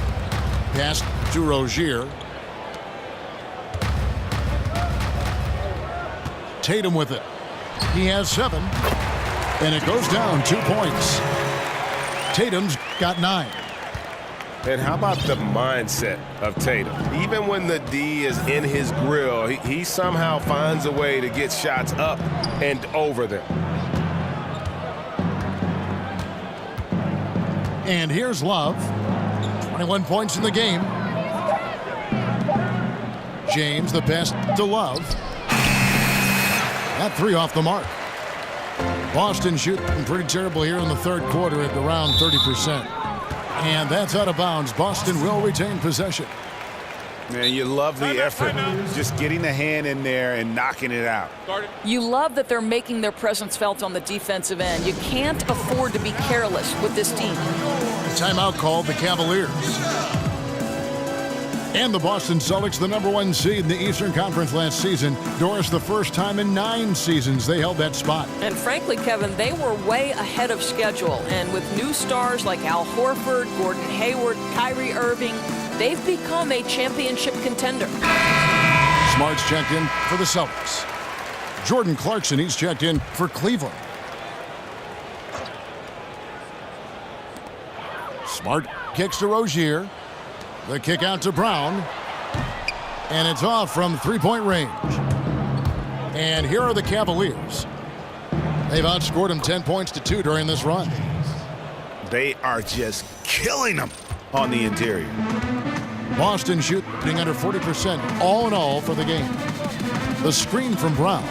Pass to Rozier. Tatum with it. He has 7. And it goes down 2 points. Tatum's got 9. And how about the mindset of Tatum? Even when the D is in his grill, he somehow finds a way to get shots up and over them. And here's Love. 21 points in the game. James, the pass to Love. That 3 off the mark. Boston shooting pretty terrible here in the third quarter at around 30%. And that's out of bounds. Boston will retain possession. Man, you love the effort. Just getting the hand in there and knocking it out. You love that they're making their presence felt on the defensive end. You can't afford to be careless with this team. Timeout called the Cavaliers. And the Boston Celtics, the #1 seed in the Eastern Conference last season. Doris, the first time in 9 seasons they held that spot. And frankly, Kevin, they were way ahead of schedule. And with new stars like Al Horford, Gordon Hayward, Kyrie Irving, they've become a championship contender. Smart's checked in for the Celtics. Jordan Clarkson, he's checked in for Cleveland. Smart kicks to Rozier. The kick out to Brown. And it's off from three-point range. And here are the Cavaliers. They've outscored them 10 points to 2 during this run. They are just killing them on the interior. Boston shooting under 40% all in all for the game. The screen from Brown.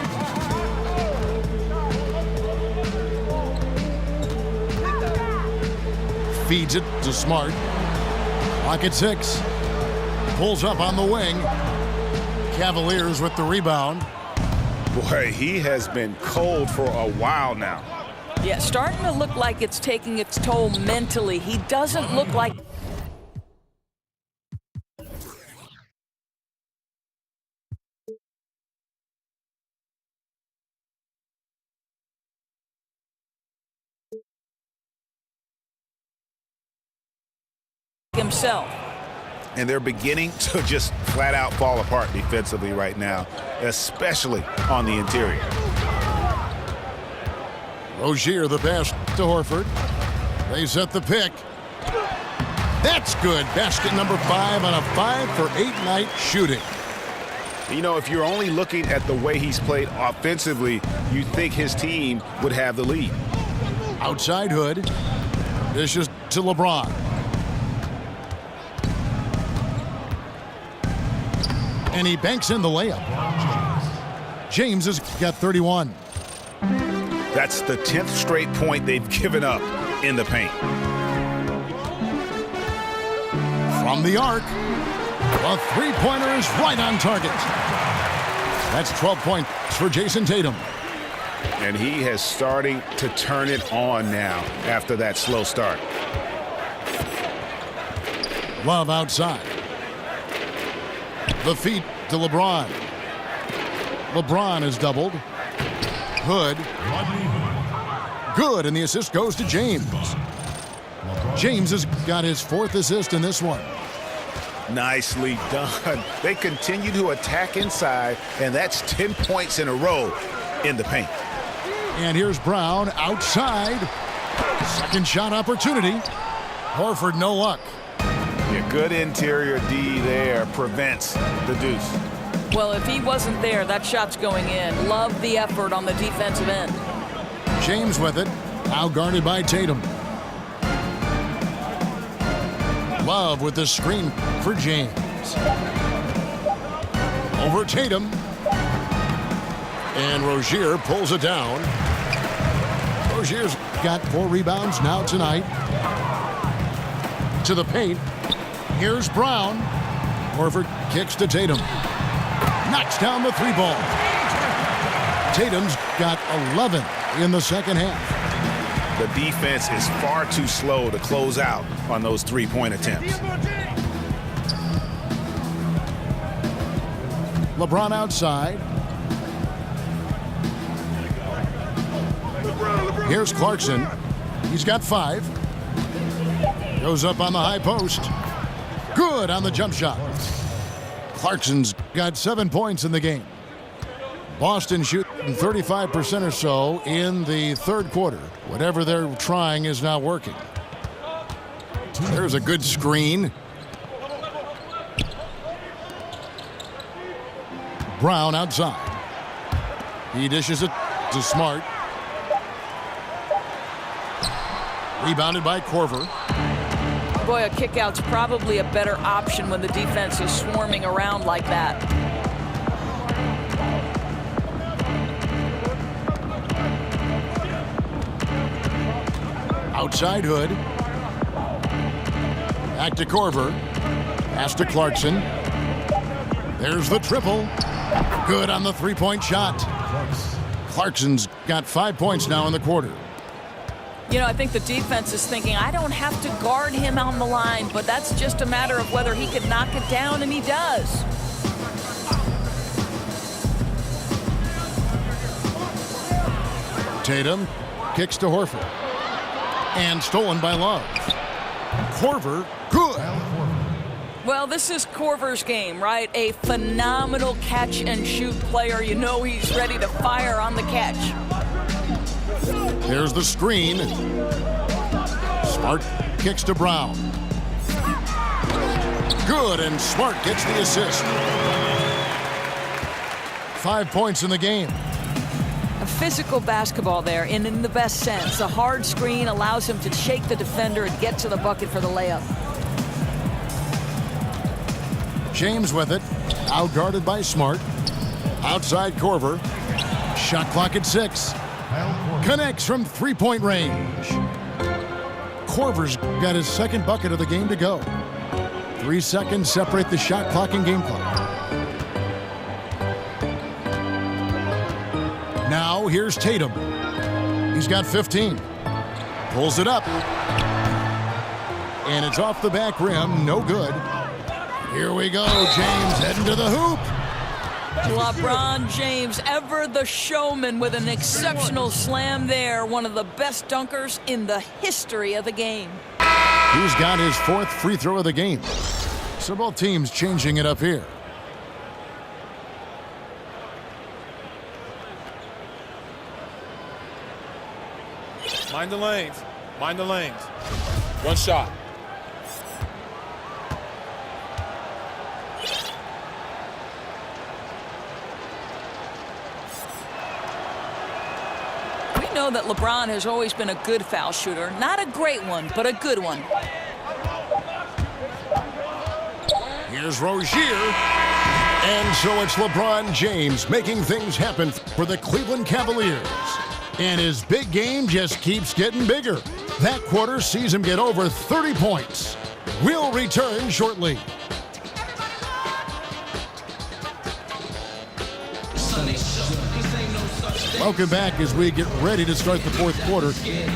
Feeds it to Smart. Clock at 6. Pulls up on the wing. Cavaliers with the rebound. Boy, he has been cold for a while now. Yeah, starting to look like it's taking its toll mentally. He doesn't look like himself. And they're beginning to just flat out fall apart defensively right now, especially on the interior. Rozier, the pass to Horford. They set the pick. That's good. Basket number 5 on a 5-for-8 night shooting. You know, if you're only looking at the way he's played offensively, you'd think his team would have the lead. Outside Hood. Dishes to LeBron. And he banks in the layup. James has got 31. That's the 10th straight point they've given up in the paint. From the arc, the three-pointer is right on target. That's 12 points for Jason Tatum. And he has starting to turn it on now after that slow start. Love outside. The feet to LeBron. LeBron is doubled. Hood. Good, and the assist goes to James. James has got his 4th assist in this one. Nicely done. They continue to attack inside, and that's 10 points in a row in the paint. And here's Brown outside. Second shot opportunity. Horford, no luck. Yeah, good interior D there prevents the deuce. Well, if he wasn't there, that shot's going in. Love the effort on the defensive end. James with it. Now guarded by Tatum. Love with the screen for James. Over Tatum. And Rozier pulls it down. Rozier's got 4 rebounds now tonight. To the paint. Here's Brown. Horford kicks to Tatum. Knocks down the 3-ball. Tatum's got 11 in the second half. The defense is far too slow to close out on those 3-point attempts. LeBron outside. Here's Clarkson. He's got 5. Goes up on the high post. Good on the jump shot. Clarkson's got 7 points in the game. Boston shooting 35% or so in the third quarter. Whatever they're trying is not working. There's a good screen. Brown outside. He dishes it to Smart. Rebounded by Korver. Boy, a kickout's probably a better option when the defense is swarming around like that. Outside Hood. Back to Korver. Pass to Clarkson. There's the triple. Good on the 3-point shot. Clarkson's got 5 points now in the quarter. You know, I think the defense is thinking, I don't have to guard him on the line, but that's just a matter of whether he can knock it down, and he does. Tatum kicks to Horford. And stolen by Love. Korver, good. Well, this is Korver's game, right? A phenomenal catch-and-shoot player. You know he's ready to fire on the catch. There's the screen. Smart kicks to Brown. Good, and Smart gets the assist. 5 points in the game. A physical basketball there, and in the best sense. A hard screen allows him to shake the defender and get to the bucket for the layup. James with it. Out guarded by Smart. Outside Korver. Shot clock at 6. Connects from 3-point range. Korver's got his second bucket of the game to go. 3 seconds separate the shot clock and game clock. Now here's Tatum. He's got 15. Pulls it up. And it's off the back rim. No good. Here we go. James heading to the hoop. LeBron James, ever the showman, with an exceptional slam there. One of the best dunkers in the history of the game. He's got his 4th free throw of the game. So both teams changing it up here. Mind the lanes. Mind the lanes. 1 shot. We know that LeBron has always been a good foul shooter. Not a great one, but a good one. Here's Rozier. And so it's LeBron James making things happen for the Cleveland Cavaliers. And his big game just keeps getting bigger. That quarter sees him get over 30 points. We'll return shortly. Welcome back as we get ready to start the 4th quarter.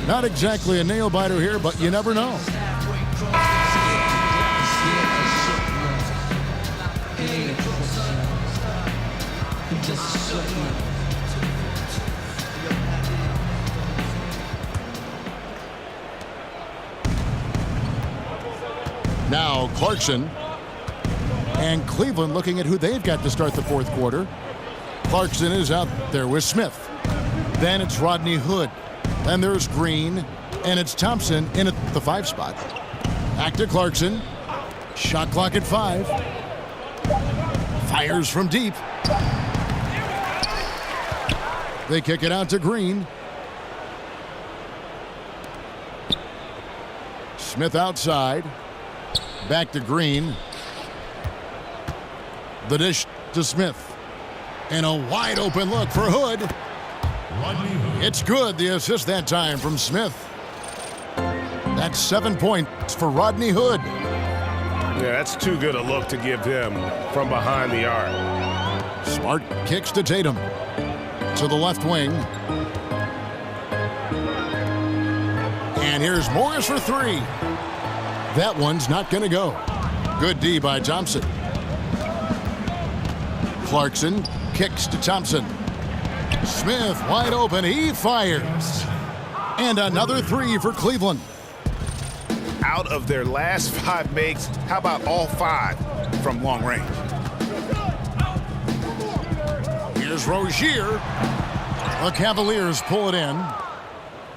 Not exactly a nail-biter here, but you never know. Now Clarkson. And Cleveland looking at who they've got to start the 4th quarter. Clarkson is out there with Smith. Then it's Rodney Hood. Then there's Green. And it's Thompson in at the 5 spot. Back to Clarkson. Shot clock at 5. Fires from deep. They kick it out to Green. Smith outside. Back to Green. The dish to Smith. And a wide open look for Hood. It's good. The assist that time from Smith. That's 7 points for Rodney Hood. Yeah, that's too good a look to give him from behind the arc. Smart kicks to Tatum. To the left wing. And here's Morris for 3. That one's not going to go. Good D by Thompson. Clarkson kicks to Thompson. Smith wide open. He fires. And another 3 for Cleveland. Out of their last 5 makes, how about all 5 from long range? Here's Rozier. The Cavaliers pull it in.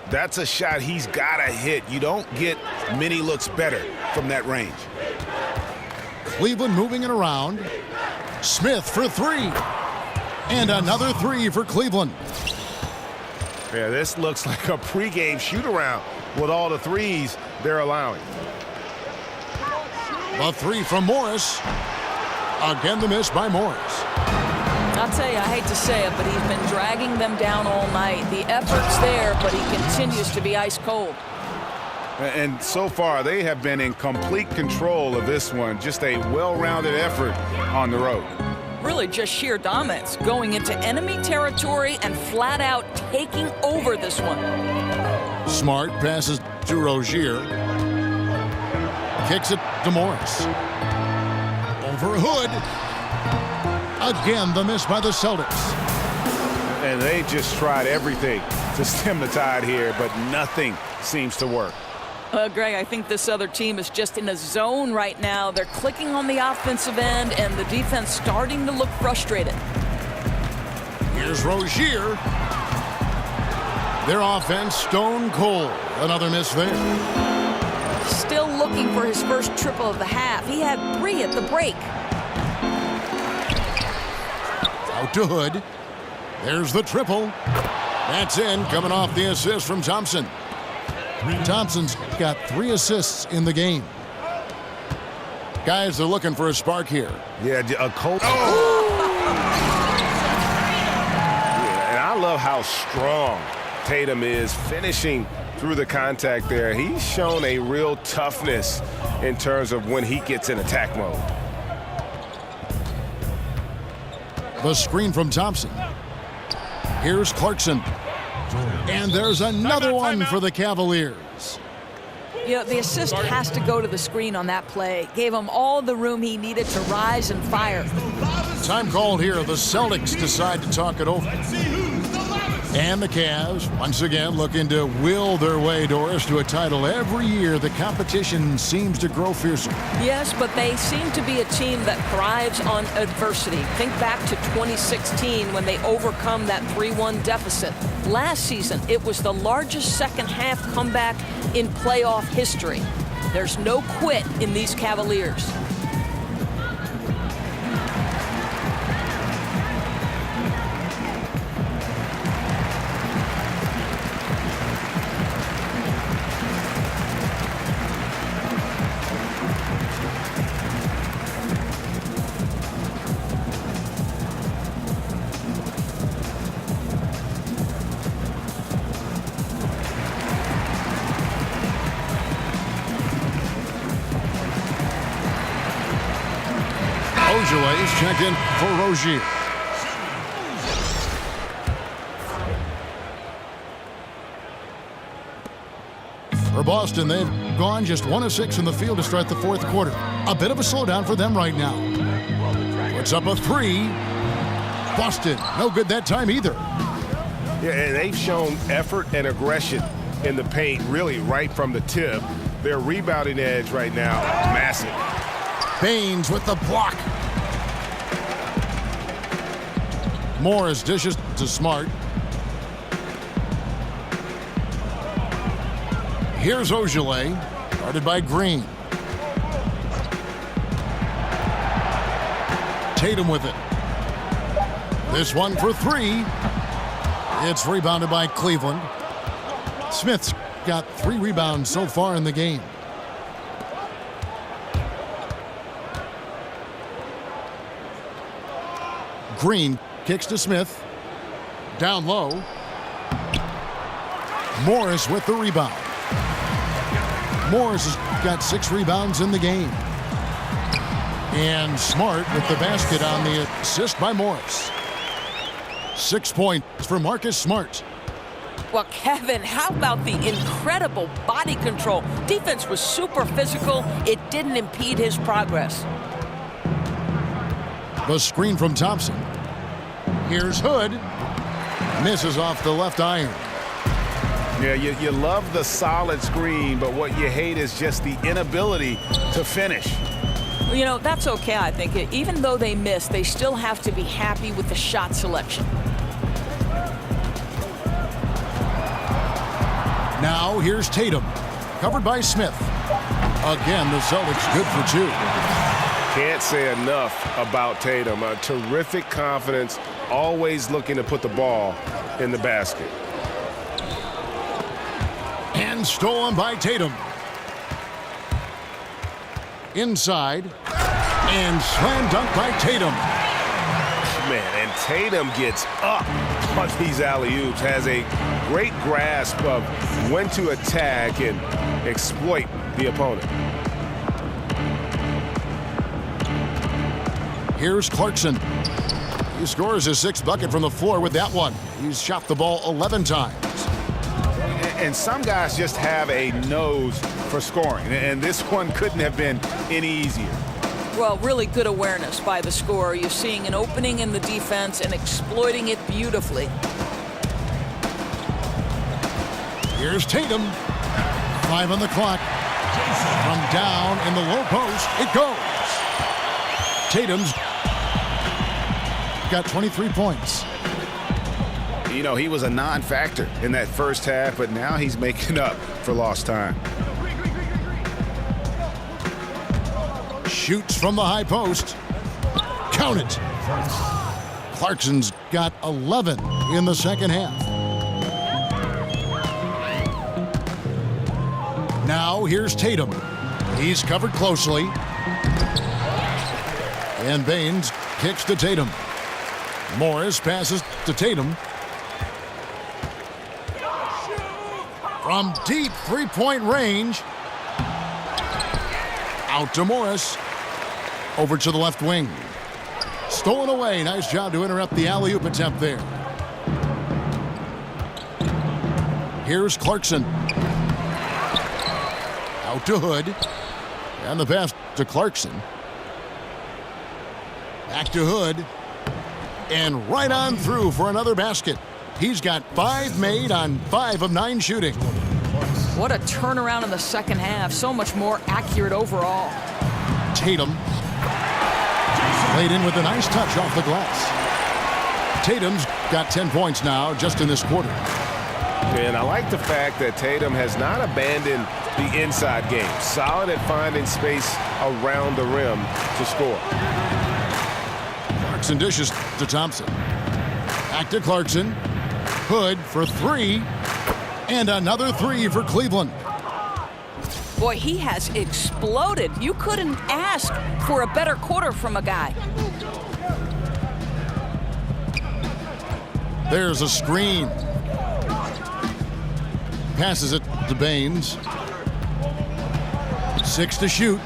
That's a shot he's got to hit. You don't get many looks better from that range. Cleveland moving it around. Smith for 3. And another 3 for Cleveland. Yeah, this looks like a pregame shoot-around with all the threes they're allowing. The 3 from Morris. Again, the miss by Morris. I'll tell you, I hate to say it, but he's been dragging them down all night. The effort's there, but he continues to be ice cold. And so far, they have been in complete control of this one. Just a well-rounded effort on the road. Really just sheer dominance, going into enemy territory and flat out taking over this one. Smart passes to Rozier. Kicks it to Morris. Over Hood. Again, the miss by the Celtics. And they just tried everything to stem the tide here, but nothing seems to work. Greg, I think this other team is just in a zone right now. They're clicking on the offensive end, and the defense starting to look frustrated. Here's Rozier. Their offense stone cold. Another miss there. Still looking for his first triple of the half. He had 3 at the break. Out to Hood. There's the triple. That's in, coming off the assist from Thompson. Thompson's got 3 assists in the game. Guys are looking for a spark here. Yeah, a cold. Yeah, and I love how strong Tatum is finishing through the contact there. He's shown a real toughness in terms of when he gets in attack mode. The screen from Thompson. Here's Clarkson. And there's another one for the Cavaliers. You know, the assist has to go to the screen on that play. Gave him all the room he needed to rise and fire. Time called here. The Celtics decide to talk it over. And the Cavs, once again, looking to will their way, Doris, to a title. Every year, the competition seems to grow fiercer. Yes, but they seem to be a team that thrives on adversity. Think back to 2016 when they overcome that 3-1 deficit. Last season, it was the largest second-half comeback in playoff history. There's no quit in these Cavaliers. Is checked in for Rozier. For Boston, they've gone just 1 of 6 in the field to start the 4th quarter. A bit of a slowdown for them right now. Puts up a 3. Boston, no good that time either. Yeah, and they've shown effort and aggression in the paint really right from the tip. Their rebounding edge right now, massive. Baines with the block. Morris dishes to Smart. Here's Ojale, guarded by Green. Tatum with it. This one for three. It's rebounded by Cleveland. Smith's got 3 rebounds so far in the game. Green kicks to Smith. Down low. Morris with the rebound. Morris has got 6 rebounds in the game. And Smart with the basket on the assist by Morris. 6 points for Marcus Smart. Well, Kevin, how about the incredible body control? Defense was super physical. It didn't impede his progress. The screen from Thompson. Here's Hood. Misses off the left iron. Yeah, you love the solid screen, but what you hate is just the inability to finish. You know, that's okay, I think. Even though they miss, they still have to be happy with the shot selection. Now here's Tatum. Covered by Smith. Again, the Celtics good for 2. Can't say enough about Tatum. A terrific confidence, always looking to put the ball in the basket. And stolen by Tatum. Inside. And slam dunk by Tatum. Man, and Tatum gets up on these alley-oops, has a great grasp of when to attack and exploit the opponent. Here's Clarkson. He scores his 6th bucket from the floor with that one. He's shot the ball 11 times. And some guys just have a nose for scoring, and this one couldn't have been any easier. Well, really good awareness by the scorer. You're seeing an opening in the defense and exploiting it beautifully. Here's Tatum. 5 on the clock. From down in the low post, it goes. Tatum's got 23 points. You know, he was a non-factor in that first half, but now he's making up for lost time. Shoots from the high post. Count it. Clarkson's got 11 in the second half. Now here's Tatum. He's covered closely. And Baines kicks to Tatum. Morris passes to Tatum. From deep 3-point range. Out to Morris. Over to the left wing. Stolen away. Nice job to interrupt the alley-oop attempt there. Here's Clarkson. Out to Hood. And the pass to Clarkson. Back to Hood. And right on through for another basket. He's got 5 made on 5 of 9 shooting. What a turnaround in the second half. So much more accurate overall. Tatum. Laid in with a nice touch off the glass. Tatum's got 10 points now just in this quarter. And I like the fact that Tatum has not abandoned the inside game. Solid at finding space around the rim to score. Clarkson dishes to Thompson. Back to Clarkson. Hood for 3. And another 3 for Cleveland. Boy, he has exploded. You couldn't ask for a better quarter from a guy. There's a screen. Passes it to Baines. 6 to shoot.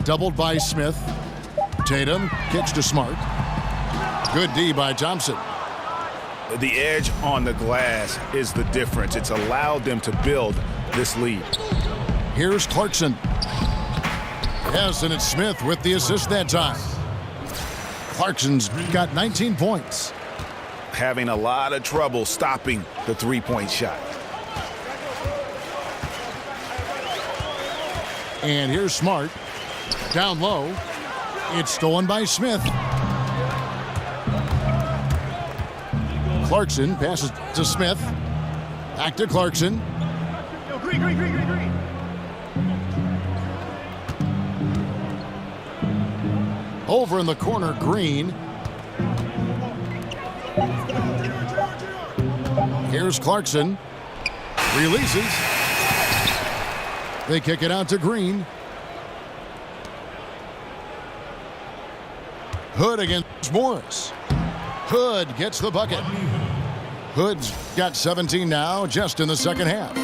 Doubled by Smith. Tatum kicks to Smart. Good D by Thompson. The edge on the glass is the difference. It's allowed them to build this lead. Here's Clarkson. Yes, and it's Smith with the assist that time. Clarkson's got 19 points. Having a lot of trouble stopping the 3-point shot. And here's Smart. Down low. It's stolen by Smith. Clarkson passes to Smith. Back to Clarkson. Over in the corner, Green. Here's Clarkson. Releases. They kick it out to Green. Hood against Morris. Hood gets the bucket. Hood's got 17 now, just in the second half.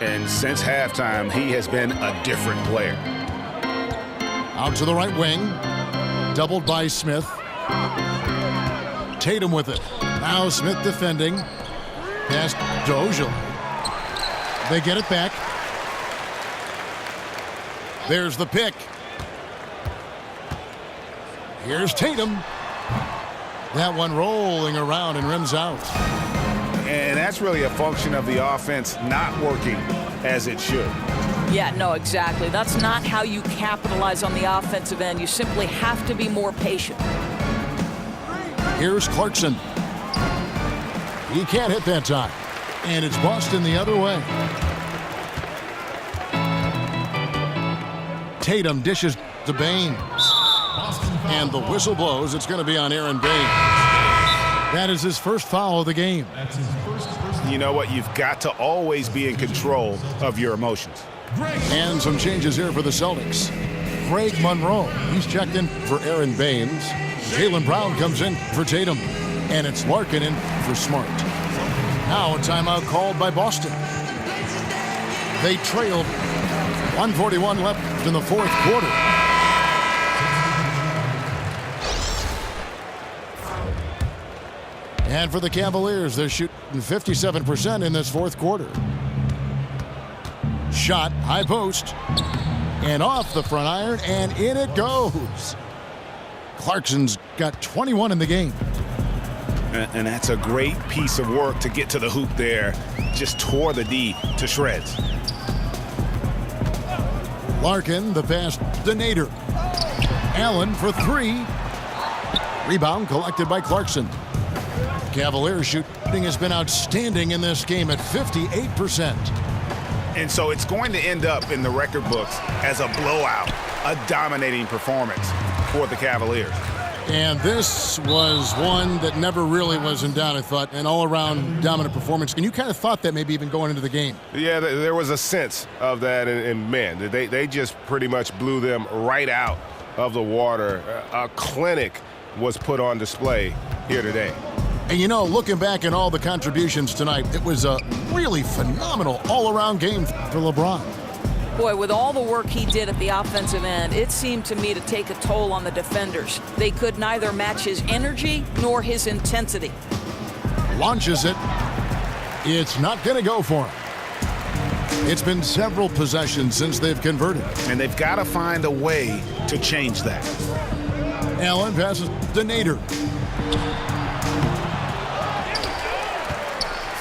And since halftime, he has been a different player. Out to the right wing. Doubled by Smith. Tatum with it. Now Smith defending. Pass to Ojale. They get it back. There's the pick. Here's Tatum. That one rolling around and rims out. And that's really a function of the offense not working as it should. Yeah, no, exactly. That's not how you capitalize on the offensive end. You simply have to be more patient. Here's Clarkson. He can't hit that time. And it's Boston the other way. Tatum dishes to Baines. And the whistle blows. It's going to be on Aaron Baines. That is his first foul of the game. That's his first. You know what? You've got to always be in control of your emotions. And some changes here for the Celtics. Greg Monroe, he's checked in for Aaron Baines. Jaylen Brown comes in for Tatum. And it's Larkin in for Smart. Now a timeout called by Boston. They trailed 141 left in the fourth quarter. And for the Cavaliers, they're shooting 57% in this fourth quarter. Shot, high post, and off the front iron, and in it goes. Clarkson's got 21 in the game. And that's a great piece of work to get to the hoop there. Just tore the D to shreds. Larkin, the pass to Nader. Allen for three. Rebound collected by Clarkson. Cavaliers shooting has been outstanding in this game at 58%. And so it's going to end up in the record books as a blowout, a dominating performance for the Cavaliers. And this was one that never really was in doubt, I thought, an all-around dominant performance. And you kind of thought that maybe even going into the game. Yeah, there was a sense of that, and man, they just pretty much blew them right out of the water. A clinic was put on display here today. And you know, looking back at all the contributions tonight, it was a really phenomenal all-around game for LeBron. Boy, with all the work he did at the offensive end, it seemed to me to take a toll on the defenders. They could neither match his energy nor his intensity. Launches it. It's not going to go for him. It's been several possessions since they've converted. And they've got to find a way to change that. Allen passes to Nader.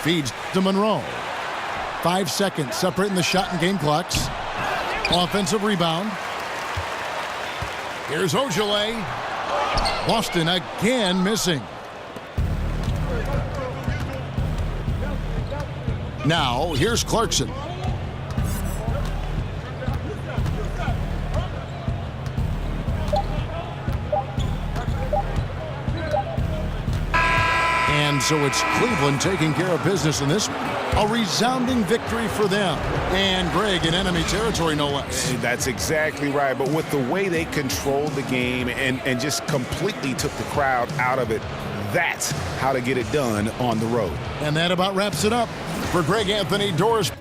Feeds to Monroe. 5 seconds separating the shot and game clocks. Offensive rebound. Here's Ojale. Boston again missing. Now, here's Clarkson. And so it's Cleveland taking care of business in this one. A resounding victory for them. And Greg in enemy territory, no less. That's exactly right. But with the way they controlled the game and just completely took the crowd out of it, that's how to get it done on the road. And that about wraps it up. For Greg Anthony, Doris